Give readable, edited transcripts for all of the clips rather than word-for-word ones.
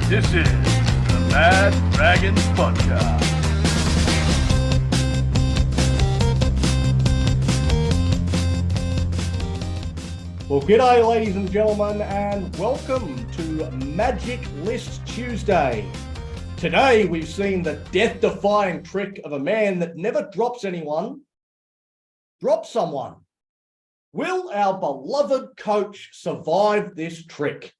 This is the Mad Dragons Vodcast. Well, g'day, ladies and gentlemen, and welcome to Magic List Tuesday. Today, we've seen the death-defying trick of a man that never drops anyone, drop someone. Will our beloved coach survive this trick?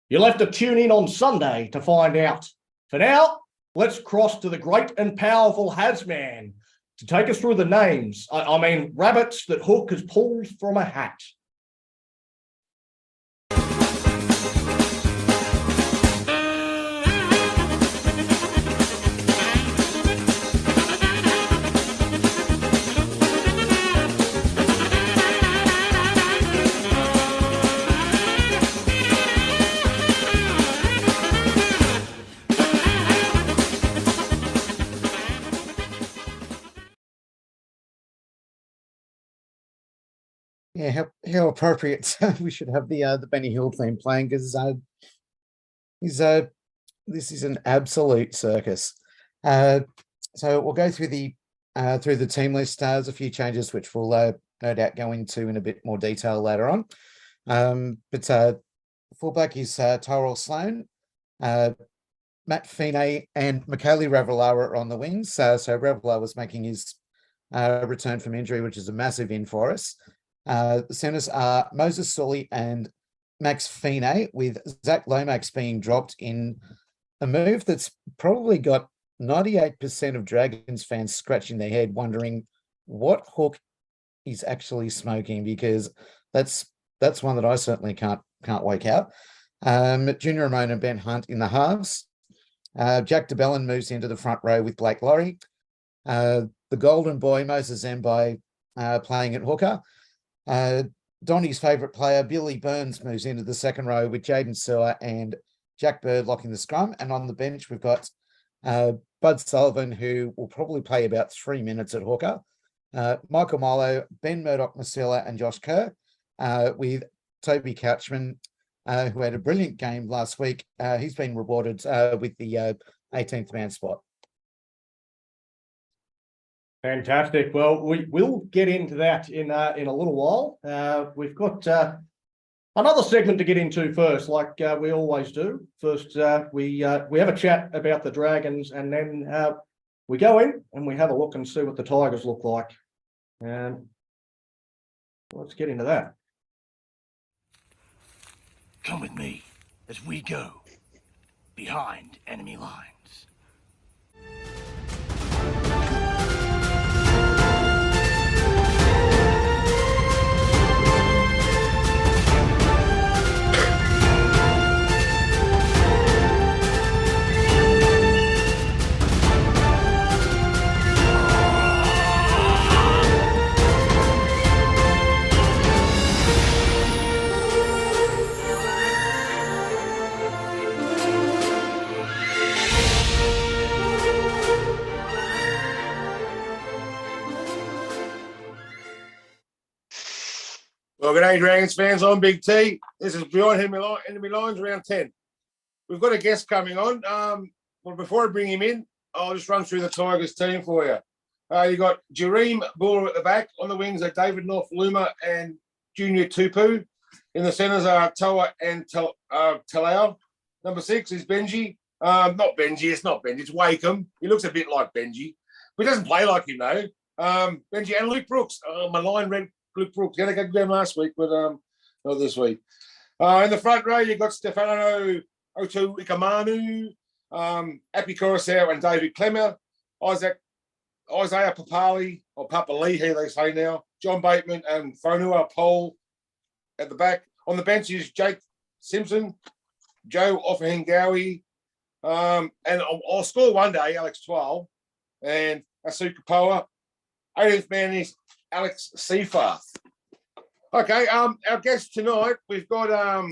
You'll have to tune in on Sunday to find out. For now, let's cross to the great and powerful Hasman to take us through the names. I mean, rabbits that Hook has pulled from a hat. Yeah, how appropriate. We should have the Benny Hill theme playing because this is an absolute circus. So we'll go through the team list. There's a few changes which we'll no doubt go into in a bit more detail later on. But fullback is Tyrell Sloan, Matt Feeney, and Michaeli Ravalawa are on the wings. So Ravalawa was making his return from injury, which is a massive in for us. The centers are Moses Sully and Max Feeney, with Zach Lomax being dropped in a move that's probably got 98% of Dragons fans scratching their head, wondering what Hook is actually smoking, because that's one that I certainly can't work out. Junior Ramon and Ben Hunt in the halves. Jack DeBellin moves into the front row with Blake Laurie. The golden boy, Moses Zembai, playing at hooker. Donny's favourite player, Billy Burns, moves into the second row with Jaden Sewer and Jack Bird locking the scrum. And on the bench, we've got Bud Sullivan, who will probably play about 3 minutes at hooker. Michael Milo, Ben Murdoch-Masila and Josh Kerr, with Toby Couchman, who had a brilliant game last week. He's been rewarded with the 18th man spot. Fantastic. Well, we will get into that in a little while. We've got another segment to get into first, like we always do. First, we have a chat about the Dragons, and then we go in and we have a look and see what the Tigers look like. And let's get into that. Come with me as we go behind enemy lines. Well, good day, Dragons fans. I'm Big T. This is Beyond Enemy Lines, round 10. We've got a guest coming on. Well, before I bring him in, I'll just run through the Tigers team for you. You got Jareem Buller at the back. On the wings are David North-Luma and Junior Tupu. In the centres are Toa and Talao. Number 6 is Benji. Not Benji, it's not Benji, it's Wakeham. He looks a bit like Benji, but he doesn't play like him, though. Benji and Luke Brooks. My line read Luke Brooks. He had a good game last week, but not this week. In the front row, you've got Stefano Otu Ikamanu, Appy Coruscant and David Clemmer, Isaiah Papali, or Papalihi, they say now, John Bateman and Fonua Pole at the back. On the bench is Jake Simpson, Joe Offahingawi, and I'll score one day, Alex 12, and Asuka Poa. 80th man is Alex Seafarth. Okay, our guest tonight, we've got, I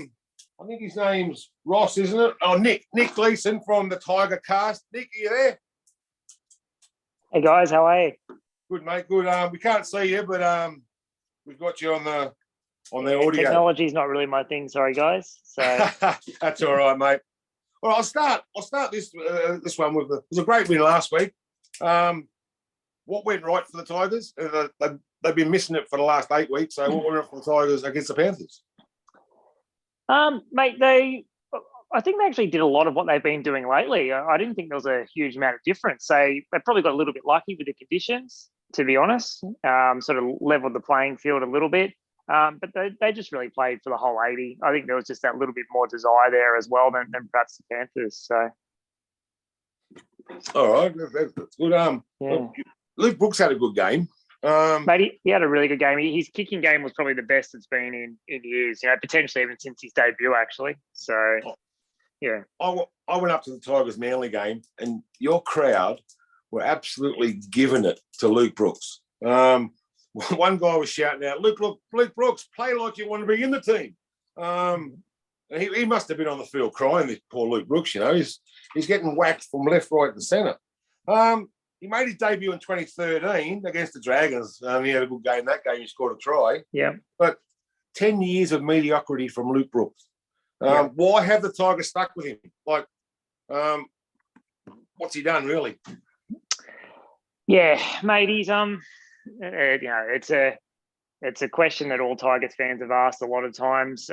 think his name's Ross, isn't it? Oh, Nick Gleeson from the Tiger Cast. Nick, are you there? Hey guys, how are you? Good, mate, good. We can't see you, but we've got you on the audio. Technology is not really my thing, sorry guys. So that's all right, mate. Well, I'll start this one with it was a great win last week. What went right for the Tigers? They've been missing it for the last 8 weeks. So what went right for the Tigers against the Panthers? Mate, I think they actually did a lot of what they've been doing lately. I didn't think there was a huge amount of difference. They probably got a little bit lucky with the conditions, to be honest. Sort of leveled the playing field a little bit. But they just really played for the whole 80. I think there was just that little bit more desire there as well than perhaps the Panthers. So, all right, that's good. yeah. Luke Brooks had a good game. Mate, he had a really good game. His kicking game was probably the best it's been in years. Potentially even since his debut, actually. So, yeah. I went up to the Tigers Manly game, and your crowd were absolutely giving it to Luke Brooks. One guy was shouting out, Luke Brooks, play like you want to be in the team. He must have been on the field crying, this poor Luke Brooks, He's getting whacked from left, right, and centre. He made his debut in 2013 against the Dragons. He had a good game that game. He scored a try. Yeah. But 10 years of mediocrity from Luke Brooks. Why have the Tigers stuck with him? Like, what's he done, really? Yeah, mate, he's it's a question that all Tigers fans have asked a lot of times.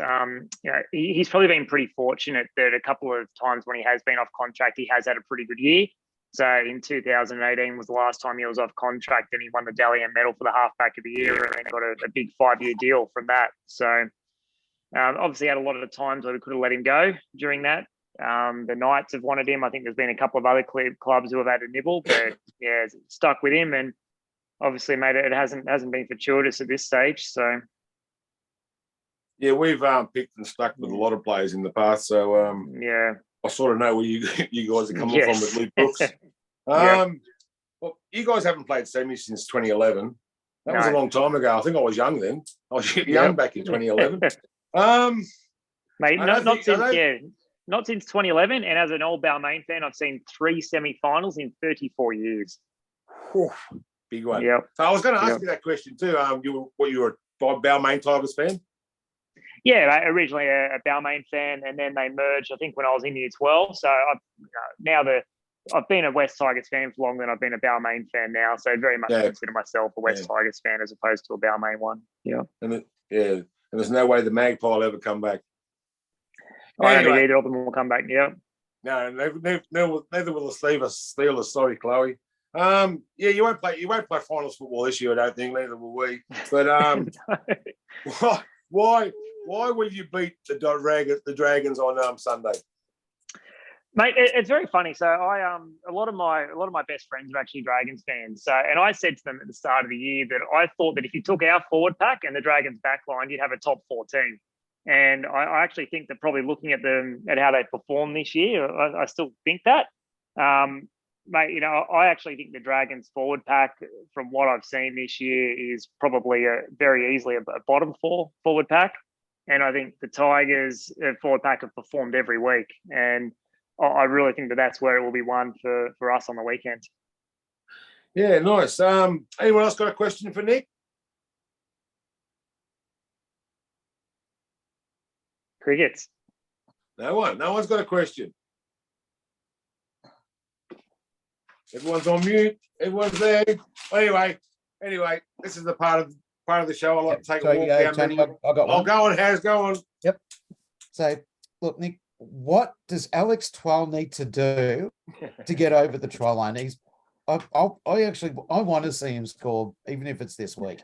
He's probably been pretty fortunate that a couple of times when he has been off contract, he has had a pretty good year. So in 2018 was the last time he was off contract, and he won the Dalian medal for the halfback of the year and got a big 5-year deal from that. So obviously had a lot of the times where we could have let him go during that. The Knights have wanted him. I think there's been a couple of other clubs who have had a nibble, but yeah, stuck with him. And obviously, mate, it hasn't been fortuitous at this stage. So yeah, we've picked and stuck with a lot of players in the past. So yeah, I sort of know where you guys are coming from with Luke Brooks. Well, you guys haven't played semis since 2011. That was a long time ago. I think I was young then. I was young back in 2011. Mate, not since 2011. And as an old Balmain fan, I've seen 3 semi-finals in 34 years. Whew, big one. Yep. So I was going to ask you that question too. You were a Balmain Tigers fan? Yeah, originally a Balmain fan, and then they merged, I think, when I was in year 12. So I've been a West Tigers fan for longer than I've been a Balmain fan now. So very much consider myself a West Tigers fan as opposed to a Balmain one. Yeah. And there's no way the Magpie will ever come back. I don't think either of them will come back. Yeah. No, neither will the Steelers. Sorry, Chloe. You won't play finals football this year, I don't think. Neither will we. But why will you beat the Dragons on Sunday? Mate, it's very funny. So a lot of my best friends are actually Dragons fans. So, and I said to them at the start of the year that I thought that if you took our forward pack and the Dragons back line, you'd have a top 4 team. And I actually think that probably looking at them at how they performed this year, I still think that. Mate, I actually think the Dragons forward pack, from what I've seen this year, is probably very easily a bottom 4 forward pack. And I think the Tigers forward pack have performed every week. And I really think that that's where it will be won for us on the weekend. Yeah, nice. Anyone else got a question for Nick? Crickets. No one's got a question. Everyone's on mute. Everyone's there. Anyway, this is the part of the show. I like to take a walk down. Tony, I got one. I'll go on. How's going? Yep. So, look, Nick, what does Alex Twal need to do to get over the try line? I want to see him score, even if it's this week.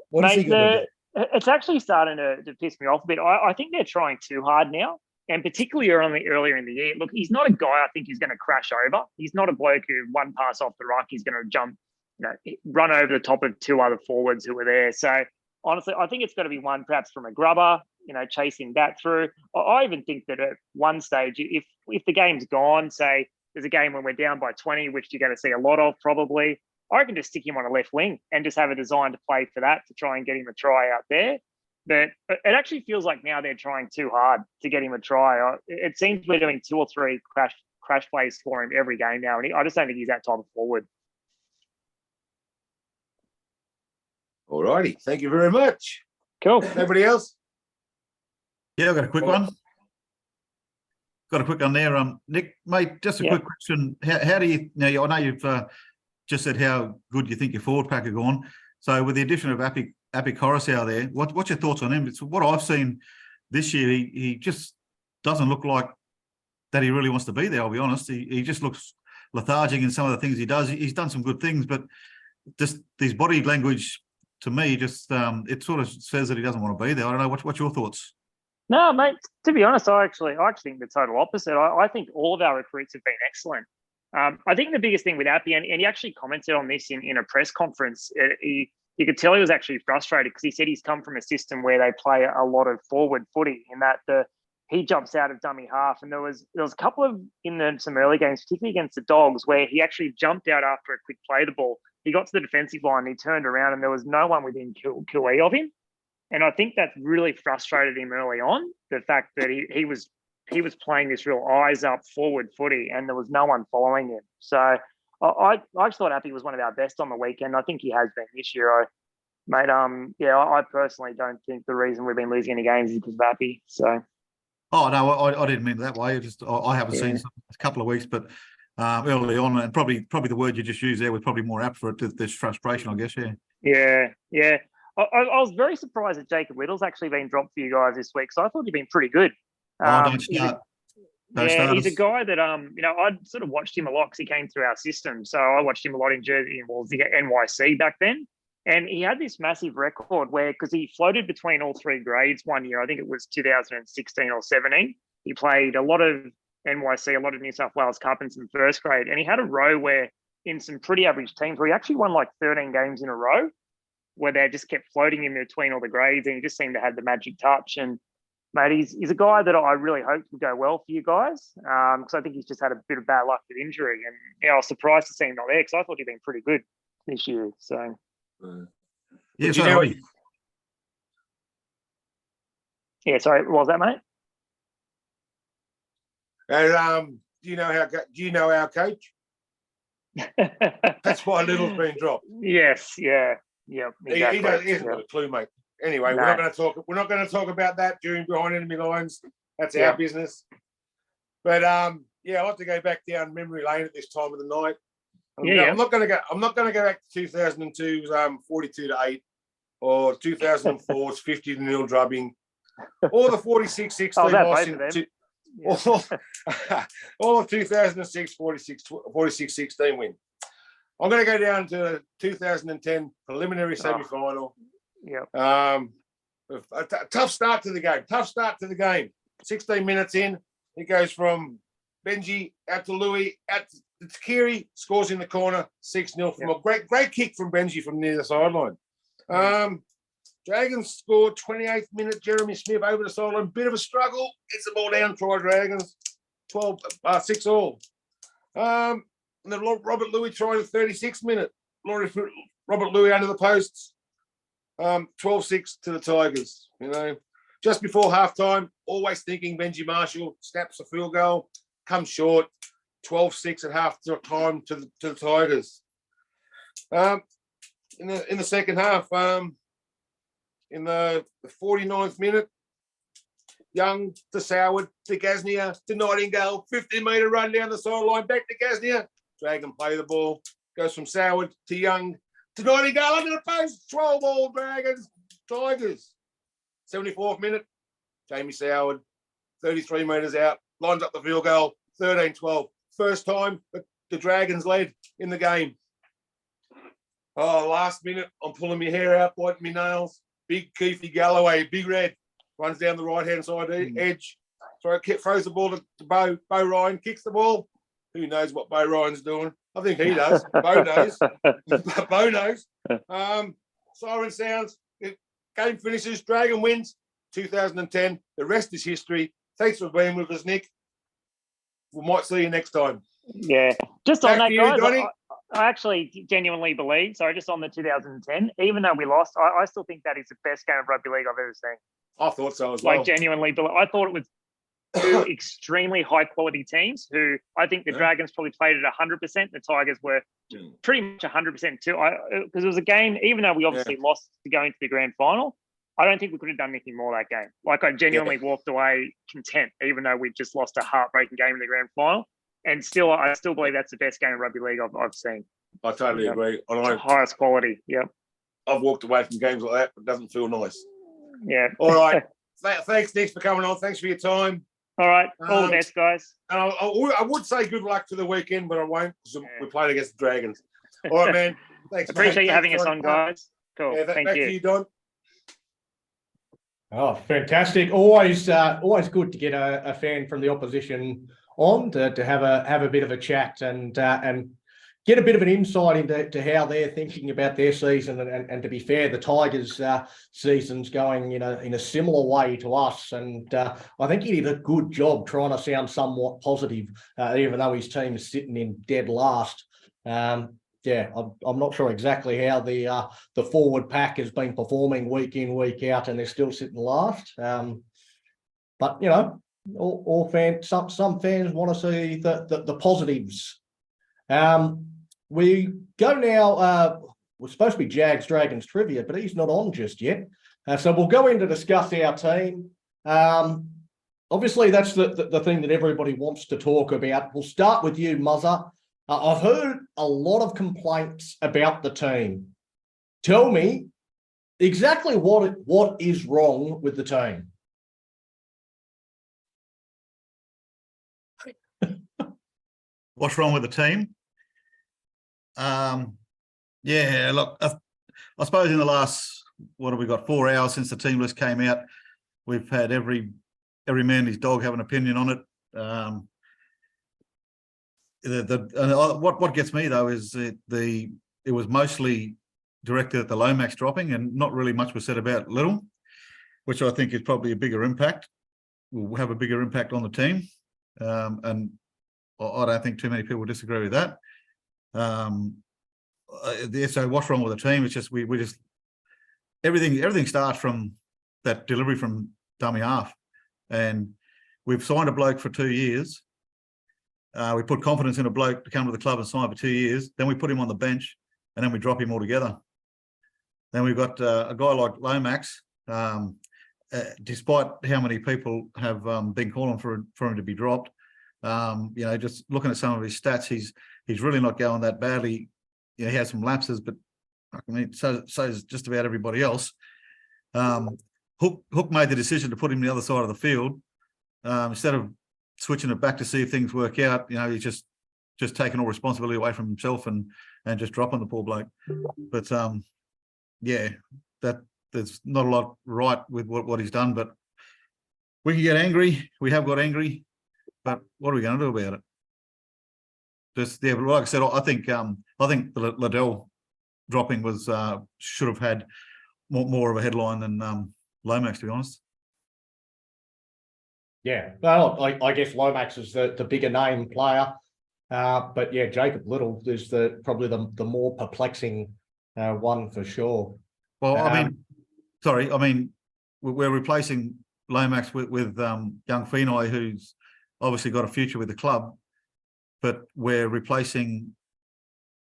What is he going to do? It's actually starting to piss me off a bit. I think they're trying too hard now, and particularly earlier in the year. Look, he's not a guy I think who's going to crash over. He's not a bloke who one pass off the ruck, he's going to jump, run over the top of 2 other forwards who were there. So honestly, I think it's got to be one perhaps from a grubber, chasing that through. I even think that at one stage, if the game's gone, say there's a game when we're down by 20, which you're going to see a lot of probably, I can just stick him on a left wing and just have a design to play for that to try and get him a try out there. But it actually feels like now they're trying too hard to get him a try. It seems we're doing 2 or 3 crash plays for him every game now, and I just don't think he's that type of forward. All righty. Thank you very much. Cool. Anybody else? Yeah, I've got a quick one. got a quick one there. Nick, mate, just a quick question. How do you now? I know you've just said how good you think your forward pack are gone. So with the addition of Appy Coruscant there, what's your thoughts on him? It's what I've seen this year. He just doesn't look like that he really wants to be there. I'll be honest. He just looks lethargic in some of the things he does. He's done some good things, but just his body language to me just it sort of says that he doesn't want to be there. I don't know. What's your thoughts? No, mate. To be honest, I actually think the total opposite. I think all of our recruits have been excellent. I think the biggest thing with Appy, and he actually commented on this in a press conference. You could tell he was actually frustrated because he said he's come from a system where they play a lot of forward footy, in that he jumps out of dummy half, and there was a couple of some early games, particularly against the Dogs, where he actually jumped out after a quick play the ball. He got to the defensive line, and he turned around, and there was no one within QE of him. And I think that really frustrated him early on, the fact that he was playing this real eyes up forward footy, and there was no one following him. So I just thought Appy was one of our best on the weekend. I think he has been this year. I personally don't think the reason we've been losing any games is because of Appy. So. Oh no, I didn't mean it that way. I haven't seen a couple of weeks, but early on, and probably the word you just used there was probably more apt for it. This frustration, I guess. Yeah. I was very surprised that Jacob Little's actually been dropped for you guys this week, so I thought he'd been pretty good. Don't start. He's a guy that I'd sort of watched him a lot because he came through our system. So I watched him a lot in Jersey and NYC back then, and he had this massive record where, because he floated between all three grades one year, I think it was 2016 or 17. He played a lot of NYC, a lot of New South Wales Cup and some first grade, and he had a row where in some pretty average teams where he actually won like 13 games in a row, where they just kept floating in between all the grades, and he just seemed to have the magic touch. And mate, he's a guy that I really hoped would go well for you guys, because I think he's just had a bit of bad luck with injury. And I was surprised to see him not there, because I thought he'd been pretty good this year. So, sorry, what was that, mate? And do you know our coach? That's why Little's been dropped. Yes, yeah. Exactly. He hasn't got a clue, mate. Anyway, we're not going to talk about that during behind enemy lines. That's our business. But I like to go back down memory lane at this time of the night. I'm not going to go back to 2002's 42-8 or 2004's 50-0 drubbing, or the 46-16 loss all of 2006 46-16 win. I'm going to go down to the 2010 preliminary semi-final. A tough start to the game. 16 minutes in, it goes from Benji out to Louis, out to Kiri, scores in the corner, 6-0 from a great kick from Benji from near the sideline. Dragons scored 28th minute, Jeremy Smith over the sideline, bit of a struggle, gets the ball down, try Dragons, 6-all. And then Robert Louis tried the 36th minute. Robert Louis under the posts. 12-6 to the Tigers. Just before halftime, always thinking Benji Marshall snaps a field goal, comes short. 12-6 at half time to the Tigers. In the second half, in the 49th minute, Young to Soward to Gasnier to Nightingale, 15-metre run down the sideline, back to Gasnier. Dragon play the ball, goes from Soward to Young to Nightingale under the post, 12-all Dragons, Tigers. 74th minute, Jamie Soward, 33 metres out, lines up the field goal, 13-12. First time the Dragons led in the game. Last minute, I'm pulling my hair out, biting my nails. Big Keefe Galloway, big red, runs down the right-hand side edge. Throws the ball to Bo Ryan, kicks the ball. Who knows what Bo Ryan's doing? I think he does. Bo knows. Bo knows. Siren sounds. Game finishes. Dragon wins. 2010. The rest is history. Thanks for being with us, Nick. We might see you next time. Yeah. Just on that, guys, Donnie. I actually genuinely believe, just on the 2010, even though we lost, I still think that is the best game of rugby league I've ever seen. I thought so as well. Genuinely, but I thought it was two extremely high-quality teams who I think the Dragons probably played at 100%. The Tigers were pretty much 100% too. Because it was a game, even though we obviously lost to go into the grand final, I don't think we could have done anything more that game. Like, I genuinely walked away content, even though we just lost a heartbreaking game in the grand final. And still, I still believe that's the best game of rugby league I've seen. I totally agree. And Highest quality. Yeah. I've walked away from games like that, but it doesn't feel nice. Yeah. All right. Thanks, Nick, for coming on. Thanks for your time. All right. All the best, guys. I would say good luck for the weekend, but I won't because we're playing against the Dragons. All right, man. Thanks. Appreciate you having us on, guys. Cool. Yeah, Thank back you. to you, Don. Oh, fantastic! Always good to get a fan from the opposition on to have a bit of a chat and get a bit of an insight into how they're thinking about their season. And to be fair, the Tigers' season's going in a similar way to us. And I think he did a good job trying to sound somewhat positive, even though his team's sitting in dead last. Yeah, I'm not sure exactly how the forward pack has been performing week in, week out, and they're still sitting last. But all fans, some fans want to see the positives. We go now. We're supposed to be Jags Dragons trivia, but he's not on just yet. So we'll go in to discuss our team. Obviously, that's the thing that everybody wants to talk about. We'll start with you, Muzzer. I've heard a lot of complaints about the team. Tell me exactly what is wrong with the team. What's wrong with the team? Yeah, look, I suppose in the last, what have we got, 4 hours since the team list came out, we've had every man and his dog have an opinion on it. What gets me though is it was mostly directed at the Lomax dropping, and not really much was said about Little, which I think is probably a bigger impact. Will have a bigger impact on the team, and I don't think too many people disagree with that. So what's wrong with the team? It's just we just everything starts from that delivery from dummy half, and we've signed a bloke for 2 years. We put confidence in a bloke to come to the club and sign for 2 years. Then we put him on the bench, and then we drop him altogether. Then we've got a guy like Lomax. Despite how many people have been calling for him to be dropped, just looking at some of his stats, he's really not going that badly. He has some lapses, but I mean, so is just about everybody else. Hook made the decision to put him the other side of the field instead of switching it back to see if things work out. He's just taking all responsibility away from himself and just dropping the poor bloke. But there's not a lot right with what he's done. But we can get angry. We have got angry. But what are we going to do about it? But like I said, I think the Liddell dropping was should have had more of a headline than Lomax, to be honest. Yeah, well, I guess Lomax is the bigger name player, but yeah, Jacob Little is probably the more perplexing one for sure. Well, I mean, we're replacing Lomax with young Fenoi, who's obviously got a future with the club, but we're replacing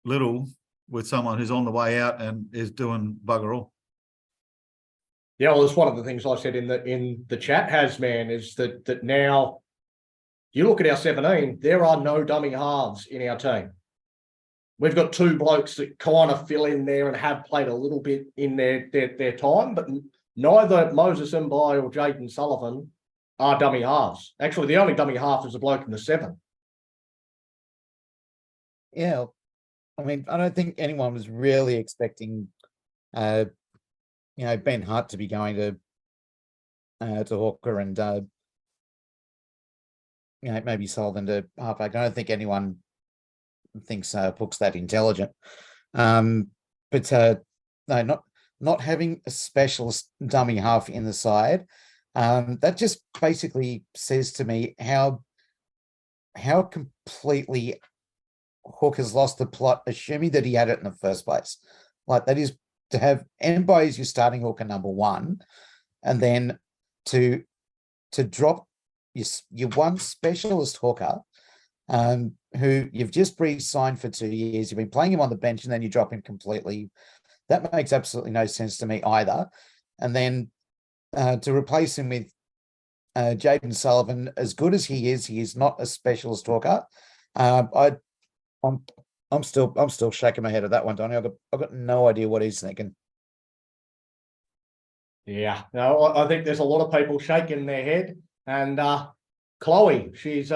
Little with someone who's on the way out and is doing bugger all. Yeah, well, it's one of the things I said in the chat, Hasman, is that now you look at our 17, there are no dummy halves in our team. We've got 2 blokes that kind of fill in there and have played a little bit in their time, but neither Moses Mbai or Jaden Sullivan are dummy halves. Actually, the only dummy half is a bloke in the 7. Yeah, I mean, I don't think anyone was really expecting Ben Hunt to be going to hooker and maybe Sullivan to halfback. I don't think anyone thinks Puck's that intelligent. But no, not having a specialist dummy half in the side, that just basically says to me how completely Hook has lost the plot, assuming that he had it in the first place. Like, that is to have Mbai as your starting hooker number 1, and then to drop your one specialist hooker, who you've just re-signed for 2 years. You've been playing him on the bench, and then you drop him completely. That makes absolutely no sense to me either. And then to replace him with Jaden Sullivan. As good as he is not a specialist hooker. I'm still shaking my head at that one, Donny. I've got no idea what he's thinking. Yeah, no, I think there's a lot of people shaking their head, and Chloe, she's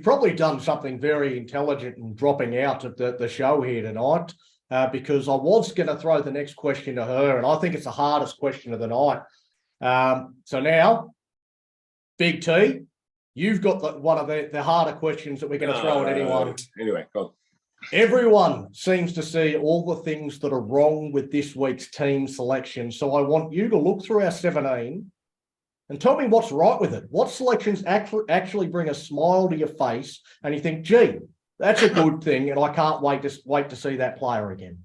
probably done something very intelligent in dropping out of the show here tonight, because I was going to throw the next question to her, and I think it's the hardest question of the night. So now, Big T, you've got one of the harder questions that we're going to throw at anyone. Anyway, go on. Everyone seems to see all the things that are wrong with this week's team selection. So I want you to look through our 17 and tell me what's right with it. What selections actually bring a smile to your face and you think, gee, that's a good thing, and I can't wait to see that player again.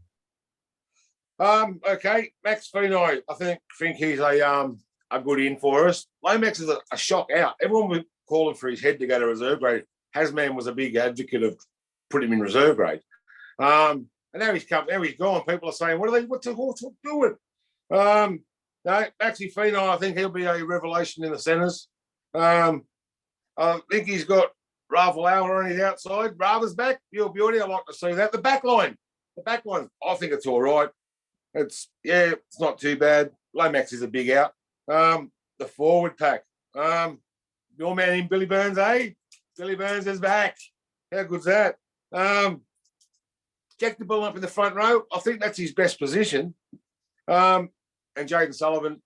Okay, Max Feeney, I think he's a good in for us. Lomax is a shock out. Everyone was calling for his head to go to reserve grade. Hasman was a big advocate of put him in reserve grade. And now he's gone. People are saying, what's the horse doing? No, Maxi Feeney, I think he'll be a revelation in the centres. I think he's got Rafa Lauer on his outside. Rava's back. Pure beauty. I'd like to see that. The back line, I think it's all right. It's not too bad. Lomax is a big out. The forward pack. Your man in Billy Burns, eh? Billy Burns is back. How good's that? Jack the Bull up in the front row. I think that's his best position. And Jaden Sullivan,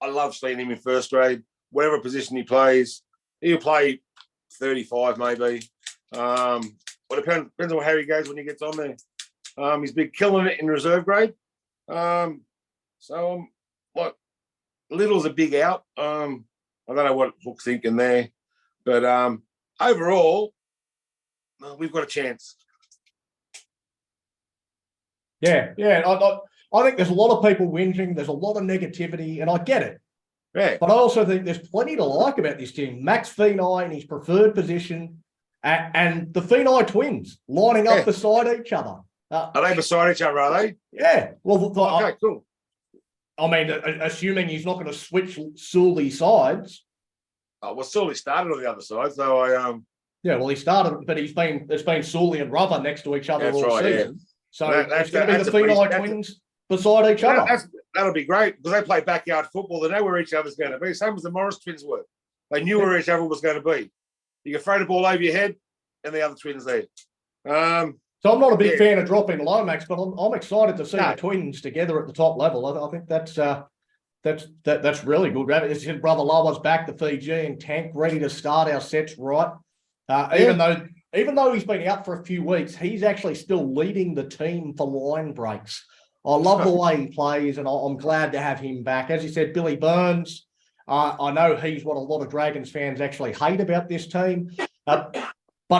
I love seeing him in first grade. Whatever position he plays, he'll play 35 maybe. Well, depends on how he goes when he gets on there. He's been killing it in reserve grade. So Little's a big out. I don't know what Hook's thinking there, but overall, we've got a chance. Yeah. I think there's a lot of people whinging. There's a lot of negativity, and I get it. Yeah. But I also think there's plenty to like about this team. Max Feeney in his preferred position, and the Feeney twins lining up beside each other. Are they beside each other, are they? Yeah. Well, okay, cool. I mean, assuming he's not going to switch Sully sides. Well, Sully started on the other side, so Yeah, well, he started, but it's been Sully and Rubber next to each other all season. Yeah. So it's going to be the Feeney twins beside each other. That'll be great because they play backyard football. They know where each other's going to be. Same as the Morris twins were. They knew where each other was going to be. You can throw the ball over your head and the other twins there. So I'm not a big fan of dropping Lomax, but I'm excited to see the twins together at the top level. I think that's really good. As you said, Brother Lower's back, the Fijian tank, ready to start our sets right. Even though he's been out for a few weeks, he's actually still leading the team for line breaks. I love the way he plays, and I'm glad to have him back. As you said, Billy Burns, I know he's what a lot of Dragons fans actually hate about this team, but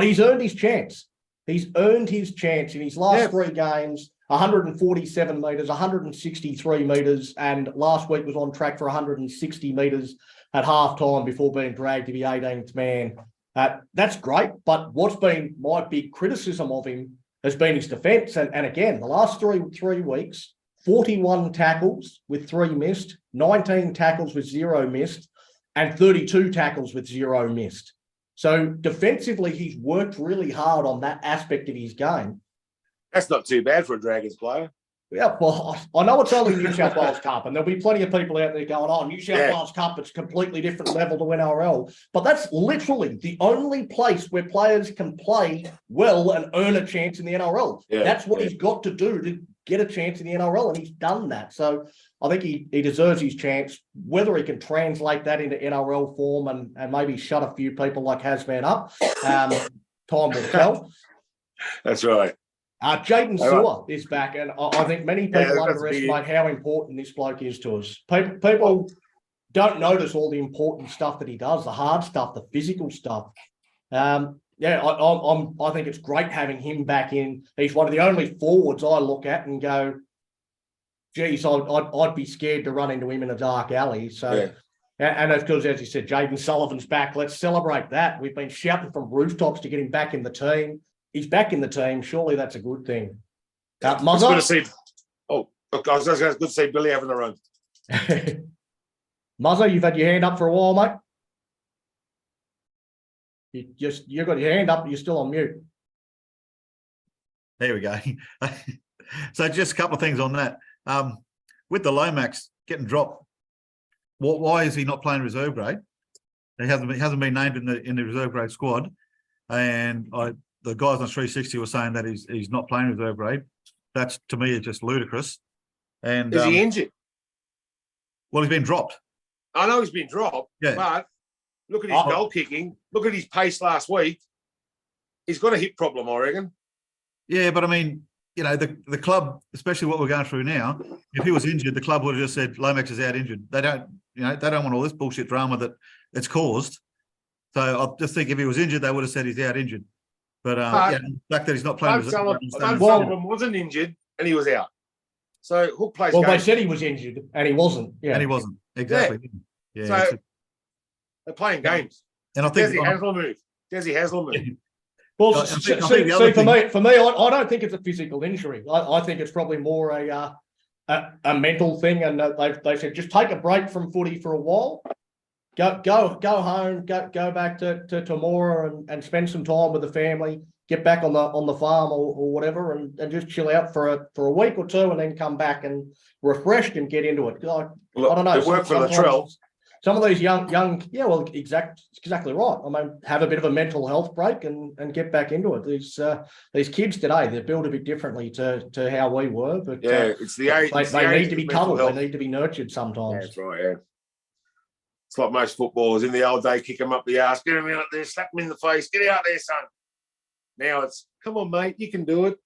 he's earned his chance. He's earned his chance in his last 3 games, 147 metres, 163 metres, and last week was on track for 160 metres at halftime before being dragged to the 18th man. That's great, but what's been my big criticism of him has been his defence. And again, the last three weeks, 41 tackles with 3 missed, 19 tackles with 0 missed, and 32 tackles with 0 missed. So defensively, he's worked really hard on that aspect of his game. That's not too bad for a Dragons player. Yeah, well, I know it's only New South Wales Cup, and there'll be plenty of people out there going, oh, New South Wales Cup, it's a completely different level to NRL. But that's literally the only place where players can play well and earn a chance in the NRL. Yeah, that's what he's got to do to get a chance in the NRL, and he's done that. So I think he deserves his chance. Whether he can translate that into NRL form and maybe shut a few people like Hasman up, time will tell. That's right. Jaden Sewer is back, and I think many people underestimate how important this bloke is to us. People don't notice all the important stuff that he does, the hard stuff, the physical stuff. I think it's great having him back in. He's one of the only forwards I look at and go, geez, I'd be scared to run into him in a dark alley. So, and of course, as you said, Jaden Sullivan's back. Let's celebrate that. We've been shouting from rooftops to get him back in the team. He's back in the team. Surely that's a good thing. It's good to see. Oh, look, I was good to see Billy having a run. Muzzer, you've had your hand up for a while, mate. You got your hand up, but you're still on mute. There we go. So just a couple of things on that. With the Lomax getting dropped, why is he not playing reserve grade? He hasn't been named in the reserve grade squad, and the guys on 360 were saying that he's not playing reserve grade. That's, to me, is just ludicrous. And Is he injured? Well, he's been dropped. I know he's been dropped, Yeah. but look at his goal kicking. Look at his pace last week. He's got a hip problem, I reckon. Yeah, but I mean, you know, the club, especially what we're going through now, if he was injured, the club would have just said Lomax is out injured. They don't want all this bullshit drama that it's caused. So I just think if he was injured, they would have said he's out injured. But the fact that he's not playing. Sullivan wasn't injured and he was out. So Hook plays. Well, they said he was injured and he wasn't. Yeah, and he wasn't exactly. Yeah. So they're playing games. And I think Desi Haslam move. Well, I see, think the other for me, I don't think it's a physical injury. I think it's probably more a mental thing. And they said just take a break from footy for a while. Go home. Go back to Temora and spend some time with the family. Get back on the farm or whatever, and just chill out for a week or two, and then come back and refreshed and get into it. I don't know. It worked for Latrell. Some of these young, yeah, well, exactly right. I mean, have a bit of a mental health break and get back into it. These kids today, they're built a bit differently to how we were. But it's the age. They need to be cuddled. They need to be nurtured sometimes. Yeah, that's right. Yeah. It's like most footballers in the old day, kick them up the arse, get them out there, slap them in the face, get out there, son. Now it's, come on, mate, you can do it.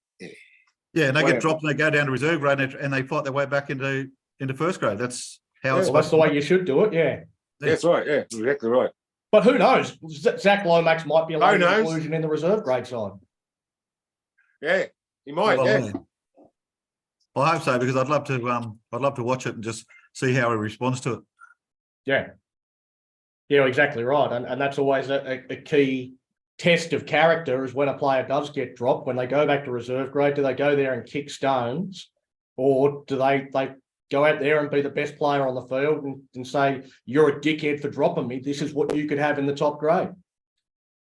Yeah, and they get dropped and they go down to reserve grade and they fight their way back into first grade. That's how it's that's the way you should do it, yeah. That's right, yeah, exactly right. But who knows? Zach Lomax might be a late inclusion in the reserve grade side. Yeah, he might, yeah. I hope so, because I'd love to watch it and just see how he responds to it. Yeah. Yeah, exactly right. And that's always a key test of character, is when a player does get dropped, when they go back to reserve grade, do they go there and kick stones, or do they go out there and be the best player on the field and say, you're a dickhead for dropping me, this is what you could have in the top grade?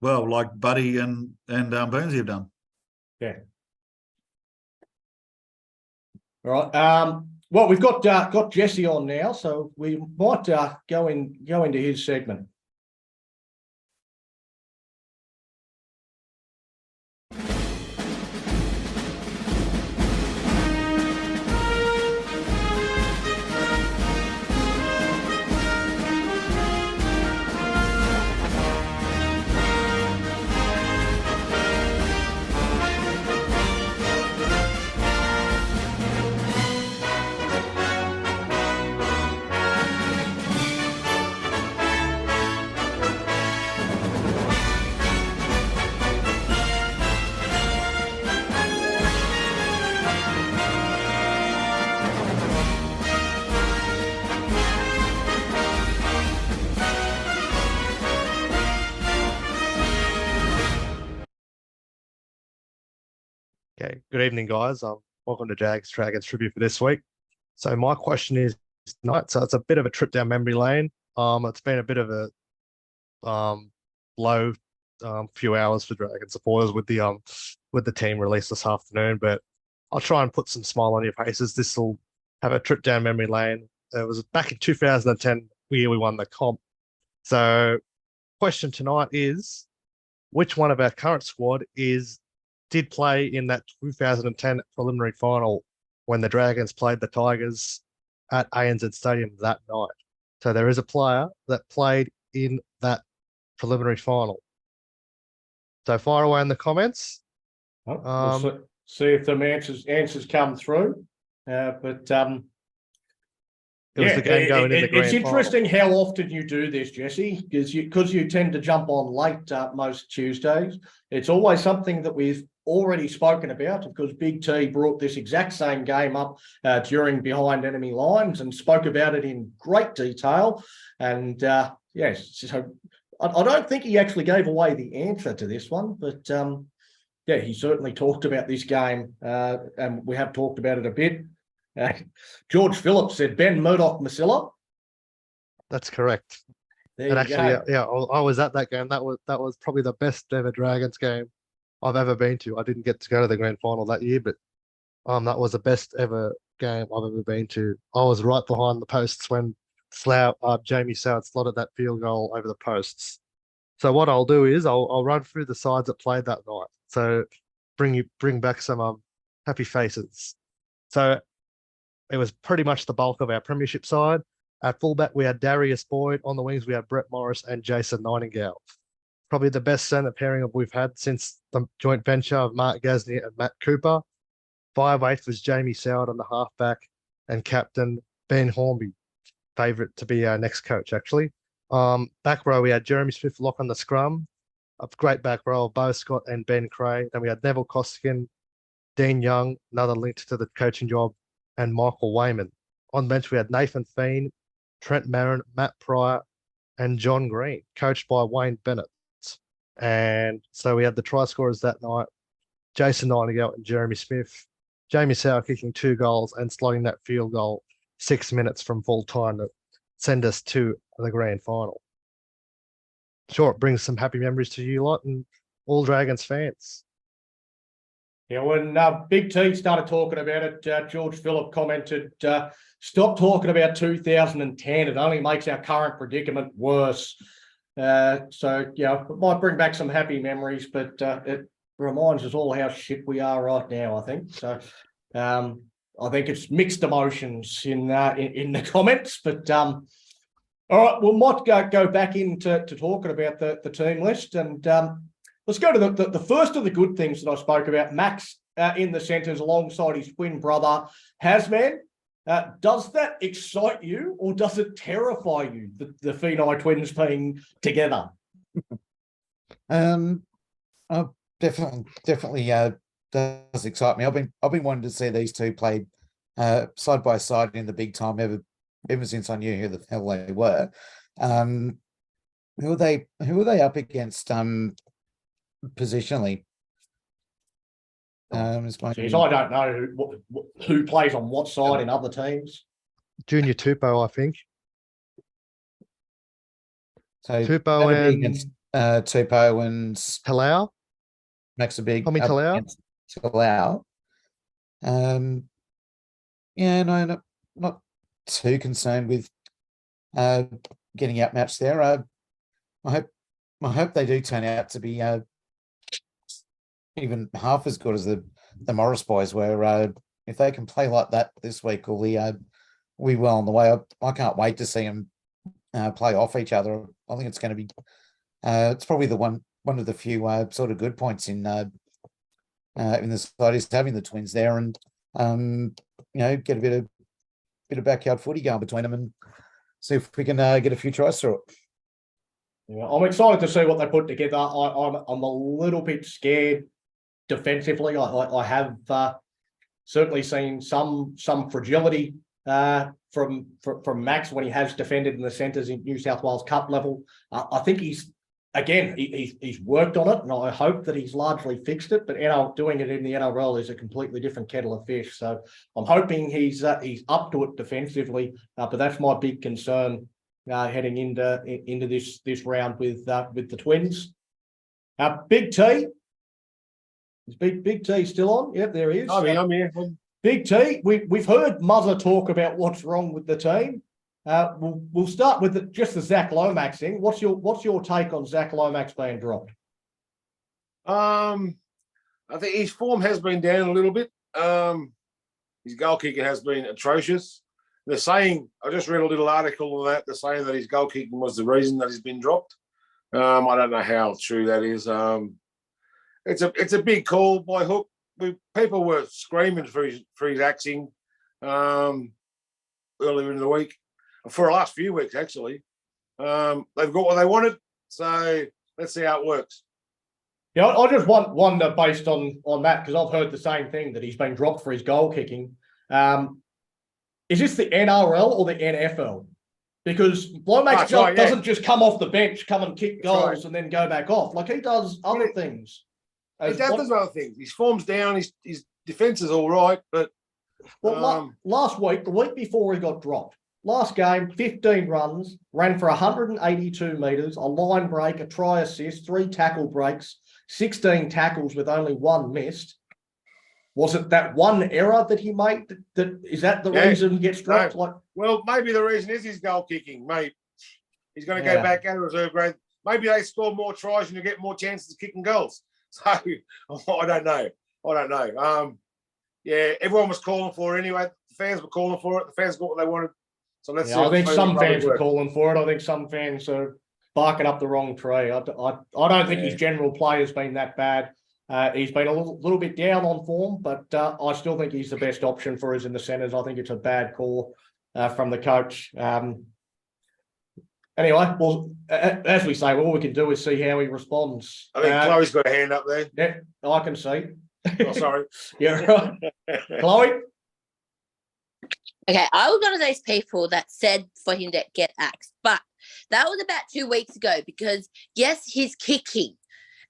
Well, like Buddy and Burnsy have done. Yeah. All right. Well, we've got Jesse on now, so we might go into his segment. Okay, good evening, guys. Welcome to Dragons Tribute for this week. So my question is tonight. So it's a bit of a trip down memory lane. It's been a bit of a low few hours for Dragon supporters with the team release this afternoon, but I'll try and put some smile on your faces. This will have a trip down memory lane. It was back in 2010 we won the comp. So question tonight is, which one of our current squad did play in that 2010 preliminary final when the Dragons played the Tigers at ANZ Stadium that night? So there is a player that played in that preliminary final. So fire away in the comments. We'll see if the answers come through. But it was the game going in the grand it's interesting how often you do this, Jesse, because you tend to jump on late most Tuesdays. It's always something that we've already spoken about, because Big T brought this exact same game up during Behind Enemy Lines and spoke about it in great detail. And yes, so I don't think he actually gave away the answer to this one, but yeah, he certainly talked about this game, and we have talked about it a bit. George Phillips said Ben Murdoch Masilla. That's correct. There And you actually, go. yeah, I was at that game. That was probably the best ever Dragons game I've ever been to. I didn't get to go to the grand final that year, but that was the best ever game I've ever been to. I was right behind the posts when Jamie Soward slotted that field goal over the posts. So what I'll do is I'll run through the sides that played that night. So bring back some happy faces. So it was pretty much the bulk of our premiership side. At fullback, we had Darius Boyd. On the wings, we had Brett Morris and Jason Nightingale. Probably the best centre pairing we've had since the joint venture of Mark Gasnier and Matt Cooper. 5'8" was Jamie Soward on the halfback and captain Ben Hornby, favourite to be our next coach, actually. Back row, we had Jeremy Smith lock on the scrum. A great back row of Bo Scott and Ben Cray. Then we had Neville Costigan, Dean Young, another link to the coaching job, and Michael Wayman. On bench, we had Nathan Feen, Trent Marin, Matt Pryor, and John Green, coached by Wayne Bennett. And so we had the try scorers that night, Jason Nightingale and Jeremy Smith. Jamie Soward kicking 2 goals and slotting that field goal 6 minutes from full time to send us to the grand final. Sure, it brings some happy memories to you lot and all Dragons fans. Yeah, when Big T started talking about it, George Phillip commented, stop talking about 2010. It only makes our current predicament worse. So, yeah, it might bring back some happy memories, but it reminds us all how shit we are right now, I think. So I think it's mixed emotions in the comments. But, all right, we might go back into talking about the team list. And let's go to the first of the good things that I spoke about. Max in the centres alongside his twin brother, Hasman. Does that excite you or does it terrify you, the Phenai twins being together? Definitely does excite me. I've been wanting to see these two play side by side in the big time ever since I knew who the hell they were. Who are they up against positionally? Jeez, I don't know who plays on what side in other teams. Junior Tupou, I think. So Tupou and against Tupou and Talau. Max a big Tommy Talau. Talau. Yeah, no, not too concerned with getting outmatched there. I hope they do turn out to be even half as good as the Morris boys were. If they can play like that this week, we well on the way. I can't wait to see them play off each other. I think it's going to be it's probably the one of the few sort of good points in the side is having the twins there and get a bit of backyard footy going between them and see if we can get a few tries through it. Yeah, I'm excited to see what they put together. I'm a little bit scared defensively. I have certainly seen some fragility from Max when he has defended in the centres in New South Wales Cup level. I think he's worked on it, and I hope that he's largely fixed it. But doing it in the NRL is a completely different kettle of fish. So I'm hoping he's up to it defensively. But that's my big concern heading into this round with the Twins. Big T. Is Big T still on? Yep, there he is. I'm here. Big T, we've heard Muzzer talk about what's wrong with the team. We'll start with just the Zach Lomax thing. What's your take on Zach Lomax being dropped? I think his form has been down a little bit. His goal kicking has been atrocious. They're saying, I just read a little article on that. They're saying that his goal kicking was the reason that he's been dropped. I don't know how true that is. It's a big call by Hook. People were screaming for his axing earlier in the week, for the last few weeks actually. They've got what they wanted, so let's see how it works. Yeah, I just wonder based on that, because I've heard the same thing, that he's been dropped for his goal kicking. Is this the NRL or the NFL? Because Lomax doesn't just come off the bench, come and kick goals and then go back off. Like he does other things. He does other things. His form's down. His defence is all right, but last week, the week before he got dropped, last game, 15 runs, ran for 182 metres, a line break, a try assist, 3 tackle breaks, 16 tackles with only 1 missed. Was it that one error that he made? Is that the reason he gets dropped? No. Well, maybe the reason is his goal kicking, mate. He's going to go back out of reserve grade. Maybe they score more tries and you get more chances of kicking goals. So I don't know. Yeah, everyone was calling for it anyway. The fans were calling for it. The fans got what they wanted. So let's see. I think some fans are calling for it. I think some fans are barking up the wrong tree. I don't think his general play has been that bad. He's been a little bit down on form, but I still think he's the best option for us in the centres. I think it's a bad call from the coach. Anyway, well, as we say, all we can do is see how he responds. I think Chloe's got a hand up there. Yeah, I can see. Oh, sorry. Yeah, right. Chloe? Okay, I was one of those people that said for him to get axed, but that was about 2 weeks ago because, yes, he's kicking,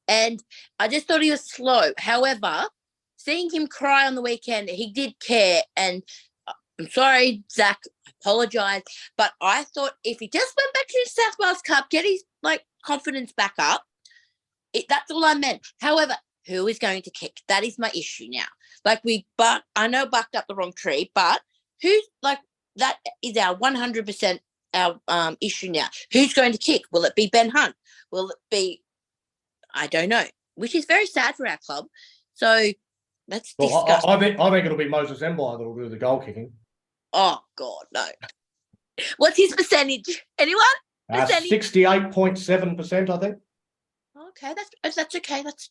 and I just thought he was slow. However, seeing him cry on the weekend, he did care, and I'm sorry, Zach, I apologise, but I thought if he just went back to the South Wales Cup, get his confidence back up, that's all I meant. However, who is going to kick? That is my issue now. I know bucked up the wrong tree, but who's that is our 100% our issue now. Who's going to kick? Will it be Ben Hunt? Will it be? I don't know. Which is very sad for our club. So let's discuss. I think it'll be Moses Mbye that'll do the goal kicking. Oh God, no. What's his percentage? Anyone? 68.7%, I think. Okay, that's okay. That's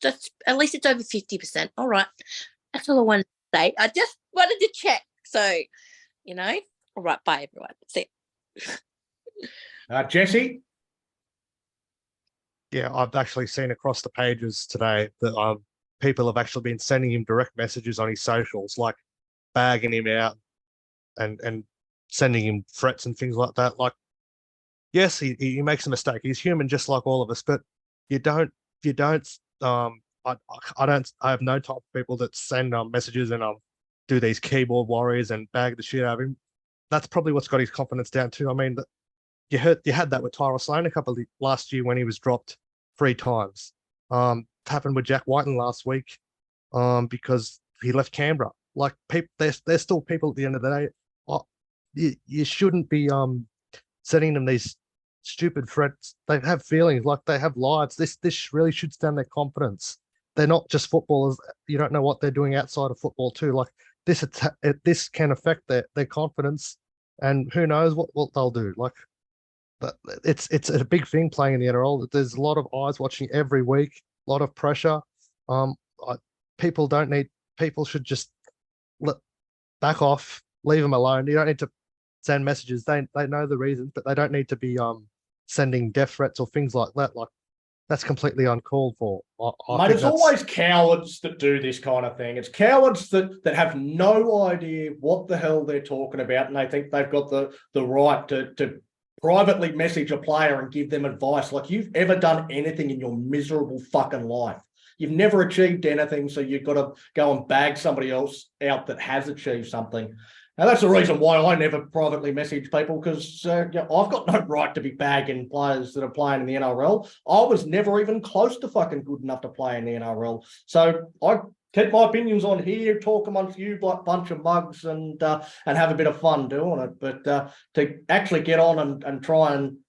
at least it's over 50%. All right, that's all I wanted to say. I just wanted to check. So, all right. Bye, everyone. See. Jesse. Yeah, I've actually seen across the pages today that people have actually been sending him direct messages on his socials, like bagging him out and sending him threats and things like that. Like, yes, he makes a mistake. He's human, just like all of us. But I have no type of people that send messages and do these keyboard warriors and bag the shit out of him. That's probably what's got his confidence down too. I mean, you had that with Tyrell Sloan last year when he was dropped 3 times. Happened with Jack Whiten last week because he left Canberra. Like, people, there's still people at the end of the day. You shouldn't be sending them these stupid threats. They have feelings, like they have lives. This really should stand their confidence. They're not just footballers. You don't know what they're doing outside of football too. Like, this can affect their confidence, and who knows what they'll do. Like, but it's a big thing playing in the NRL. There's a lot of eyes watching every week, a lot of pressure. People should just back off, leave them alone. You don't need to send messages. They know the reasons, but they don't need to be sending death threats or things like that. Like, that's completely uncalled for. Mate, it's always cowards that do this kind of thing. It's cowards that have no idea what the hell they're talking about, and they think they've got the right to privately message a player and give them advice. Like, you've ever done anything in your miserable fucking life. You've never achieved anything, so you've got to go and bag somebody else out that has achieved something. And that's the reason why I never privately message people, because I've got no right to be bagging players that are playing in the NRL. I was never even close to fucking good enough to play in the NRL. So I keep my opinions on here, talk amongst you like bunch of mugs, and have a bit of fun doing it. But to actually get on and try and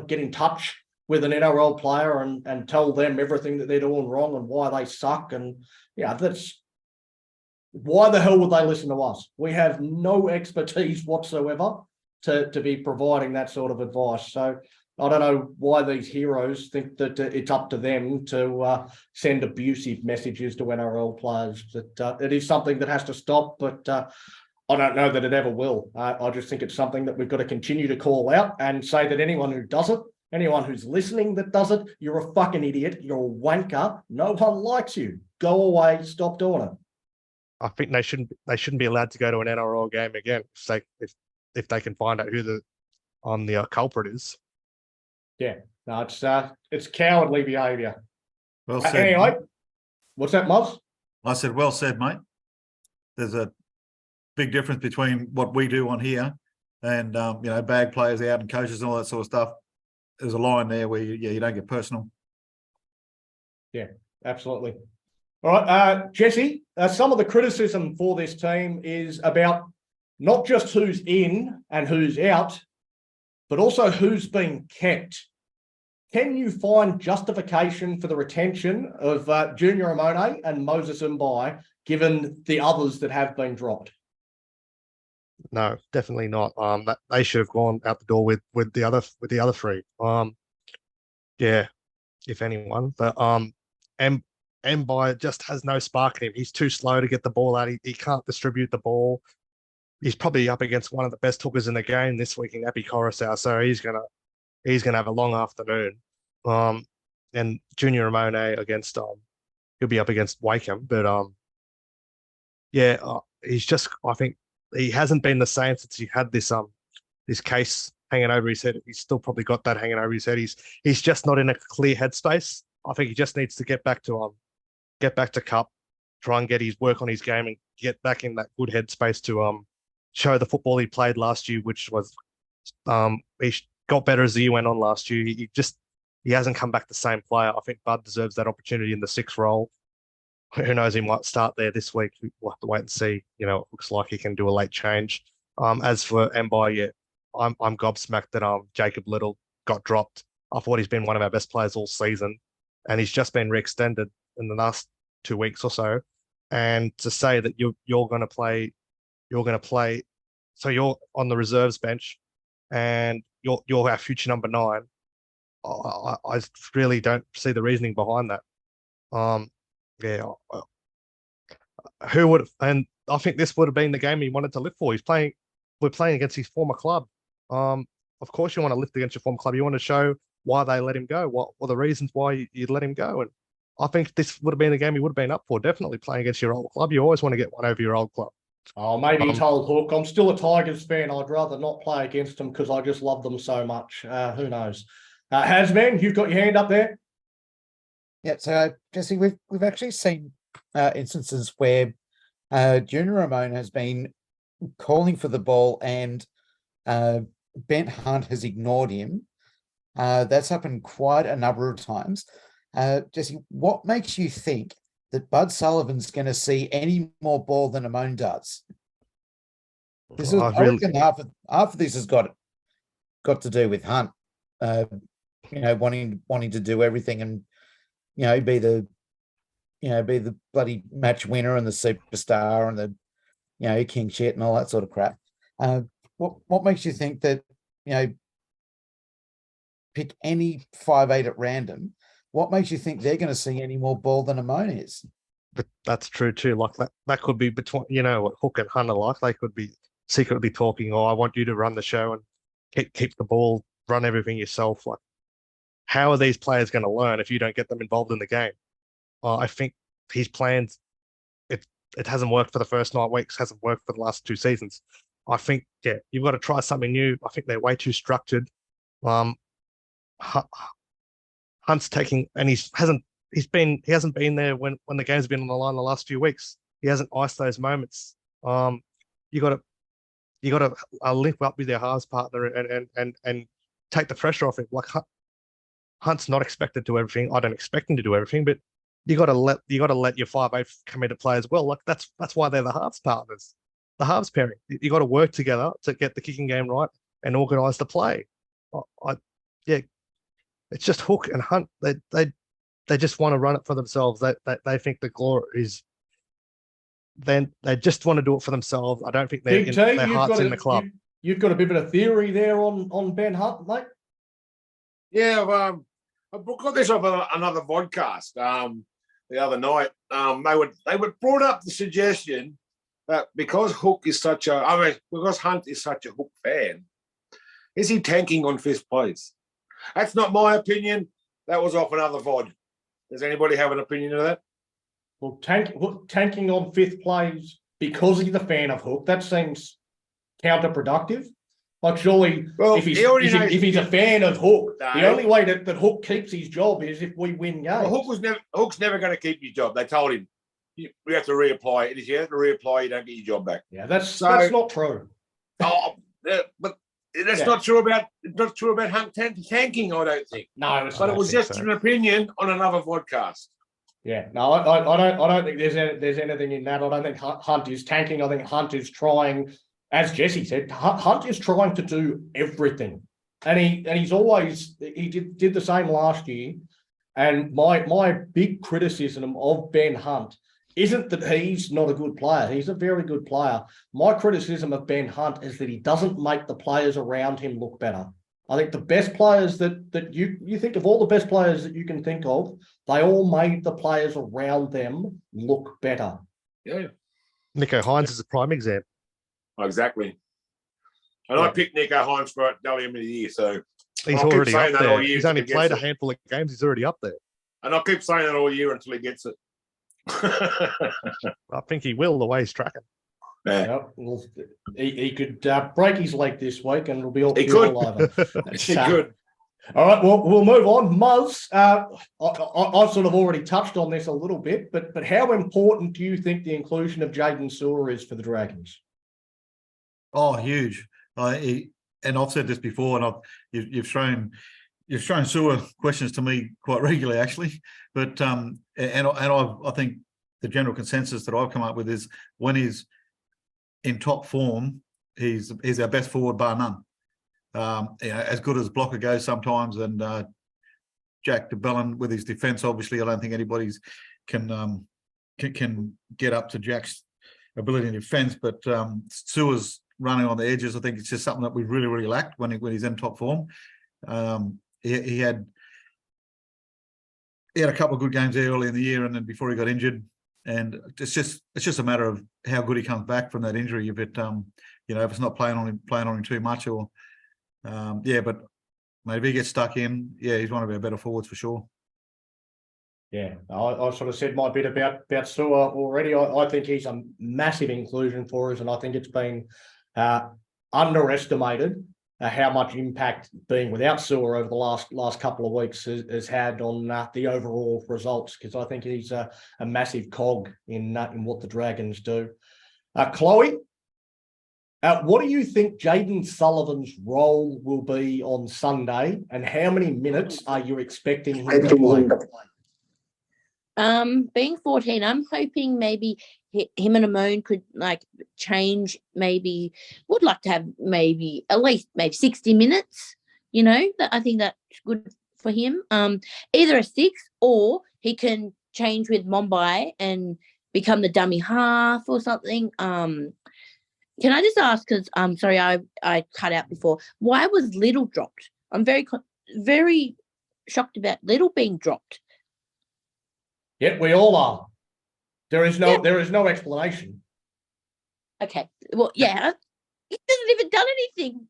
get in touch with an NRL player and tell them everything that they're doing wrong and why they suck, and that's... Why the hell would they listen to us? We have no expertise whatsoever to be providing that sort of advice. So I don't know why these heroes think that it's up to them to send abusive messages to NRL players. That it is something that has to stop, but I don't know that it ever will. I just think it's something that we've got to continue to call out and say that anyone who does it, anyone who's listening that does it, you're a fucking idiot, you're a wanker, no one likes you. Go away, stop doing it. I think they shouldn't be allowed to go to an NRL game again if they can find out who the culprit is. Yeah, no, it's cowardly behaviour. Well said. Anyway, what's that, Muzz? I said, well said, mate. There's a big difference between what we do on here and bag players out and coaches and all that sort of stuff. There's a line there where you don't get personal. Yeah, absolutely. All right, Jesse, some of the criticism for this team is about not just who's in and who's out, but also who's been kept. Can you find justification for the retention of Junior Amone and Moses Mbai, given the others that have been dropped? No, definitely not. That they should have gone out the door with the other three. Yeah, if anyone. But Mbai just has no spark in him. He's too slow to get the ball out. He can't distribute the ball. He's probably up against one of the best hookers in the game this week in Api Coruscant, so he's gonna have a long afternoon. And Junior Amone against he'll be up against Wakeham, but he's just, I think he hasn't been the same since he had this case hanging over his head. He's still probably got that hanging over his head. He's just not in a clear headspace. I think he just needs to get back to Cup, try and get his work on his game and get back in that good headspace to show the football he played last year, which was he got better as the year went on last year. He hasn't come back the same player. I think Bud deserves that opportunity in the 6th role. Who knows, he might start there this week. We'll have to wait and see. It looks like he can do a late change. As for Mbai, I'm gobsmacked that Jacob Little got dropped. I thought he's been one of our best players all season, and he's just been re-extended in the last 2 weeks or so. And to say that you're going to play, so you're on the reserves bench, and you're our future number 9. I really don't see the reasoning behind that. Who would? And I think this would have been the game he wanted to live for. We're playing against his former club. Of course, you want to lift against your former club. You want to show why they let him go. What were the reasons why you let him go? And I think this would have been the game he would have been up for. Definitely playing against your old club. You always want to get one over your old club. Oh, maybe he told Hook, I'm still a Tigers fan. I'd rather not play against them because I just love them so much. Who knows? Hasman, you've got your hand up there. Yeah, so Jesse, we've actually seen instances where Junior Ramon has been calling for the ball and Bent Hunt has ignored him. That's happened quite a number of times. Jesse, what makes you think that Bud Sullivan's going to see any more ball than Amon does? This is, I reckon half of this has got to do with Hunt, wanting to do everything and be the bloody match winner and the superstar and the king shit and all that sort of crap. What makes you think that pick any 5'8" at random? What makes you think they're going to see any more ball than Amon is? But that's true too. Like that could be between what Hook and Hunt are like. They could be secretly talking. Oh, I want you to run the show and keep the ball, run everything yourself. Like, how are these players going to learn if you don't get them involved in the game? I think his plans, it hasn't worked for the first 9 weeks, hasn't worked for the last 2 seasons. I think, you've got to try something new. I think they're way too structured. Hunt's taking, and he hasn't been there when the game's been on the line the last few weeks. He hasn't iced those moments. You got to link up with your halves partner and take the pressure off him. Like Hunt's not expected to do everything. I don't expect him to do everything, but you got to let your 5'8" committed play as well. Like that's why they're the halves partners, the halves pairing. You got to work together to get the kicking game right and organise the play. It's just Hook and Hunt. They just want to run it for themselves. They think the glory is. Then they just want to do it for themselves. I don't think their heart's in the club. You've got a bit of a theory there on Ben Hunt, mate. Yeah, I got this off another vodcast the other night. They brought up the suggestion that because because Hunt is such a Hook fan, is he tanking on 5th place? That's not my opinion. That was off another VOD. Does anybody have an opinion of that? Well, tanking on 5th place because he's a fan of Hook, that seems counterproductive. Like, surely, if he's a fan of Hook, the only way that Hook keeps his job is if we win games. Well, Hook's never going to keep his job. They told him, we have to reapply. And if you have to reapply, you don't get your job back. Yeah, that's not true. but that's not true about Hunt tanking. I don't think. No, it's But not. it was think just so. an opinion on another podcast. Yeah, no, I don't think there's anything in that. I don't think Hunt is tanking. I think Hunt is trying, as Jesse said, Hunt is trying to do everything, and he's always did the same last year. And my big criticism of Ben Hunt isn't that he's not a good player. He's a very good player. My criticism of Ben Hunt is that he doesn't make the players around him look better. I think the best players that you think of, all the best players that you can think of, they all made the players around them look better. Yeah, Nico Hines is a prime example. exactly. And I picked Nico Hines for Dalium of the Year, so He's I'll keep already up saying that all there. year He's until only he played a gets it. handful of games. He's already up there. And I'll keep saying that all year until he gets it. I think he will, the way he's tracking. Yeah. Yep. Well, he could break his leg this week and it'll be all, He be could. all over. He could. All right, well, we'll move on. Muzz, I've sort of already touched on this a little bit, but how important do you think the inclusion of Jaden Sewer is for the Dragons? Oh, huge. And I've said this before, and you've thrown sewer questions to me quite regularly, actually. But I think the general consensus that I've come up with is when he's in top form, he's our best forward bar none. As good as blocker goes sometimes, and Jack de Belin with his defence, obviously, I don't think anybody's can get up to Jack's ability in defence. But Sewer's running on the edges, I think it's just something that we really, really lacked when he's in top form. He had a couple of good games there early in the year, and then before he got injured. And it's just a matter of how good he comes back from that injury. If it if it's not playing on him too much, or but maybe if he gets stuck in, he's one of our better forwards for sure. Yeah, I sort of said my bit about Sewer already. I think he's a massive inclusion for us, and I think it's been underestimated how much impact being without Sewer over the last couple of weeks has had on the overall results, because I think he's a massive cog in what the Dragons do. Chloe, what do you think Jaden Sullivan's role will be on Sunday, and how many minutes are you expecting him to play? Being 14, I'm hoping maybe him and Amon could change. Maybe would like to have maybe at least 60 minutes. I think that's good for him. Either a 6, or he can change with Mumbai and become the dummy half or something. Can I just ask, because sorry, I cut out before. Why was Little dropped? I'm very shocked about Little being dropped. Yeah, we all are. There is no explanation. Okay. Well, yeah, he hasn't even done anything.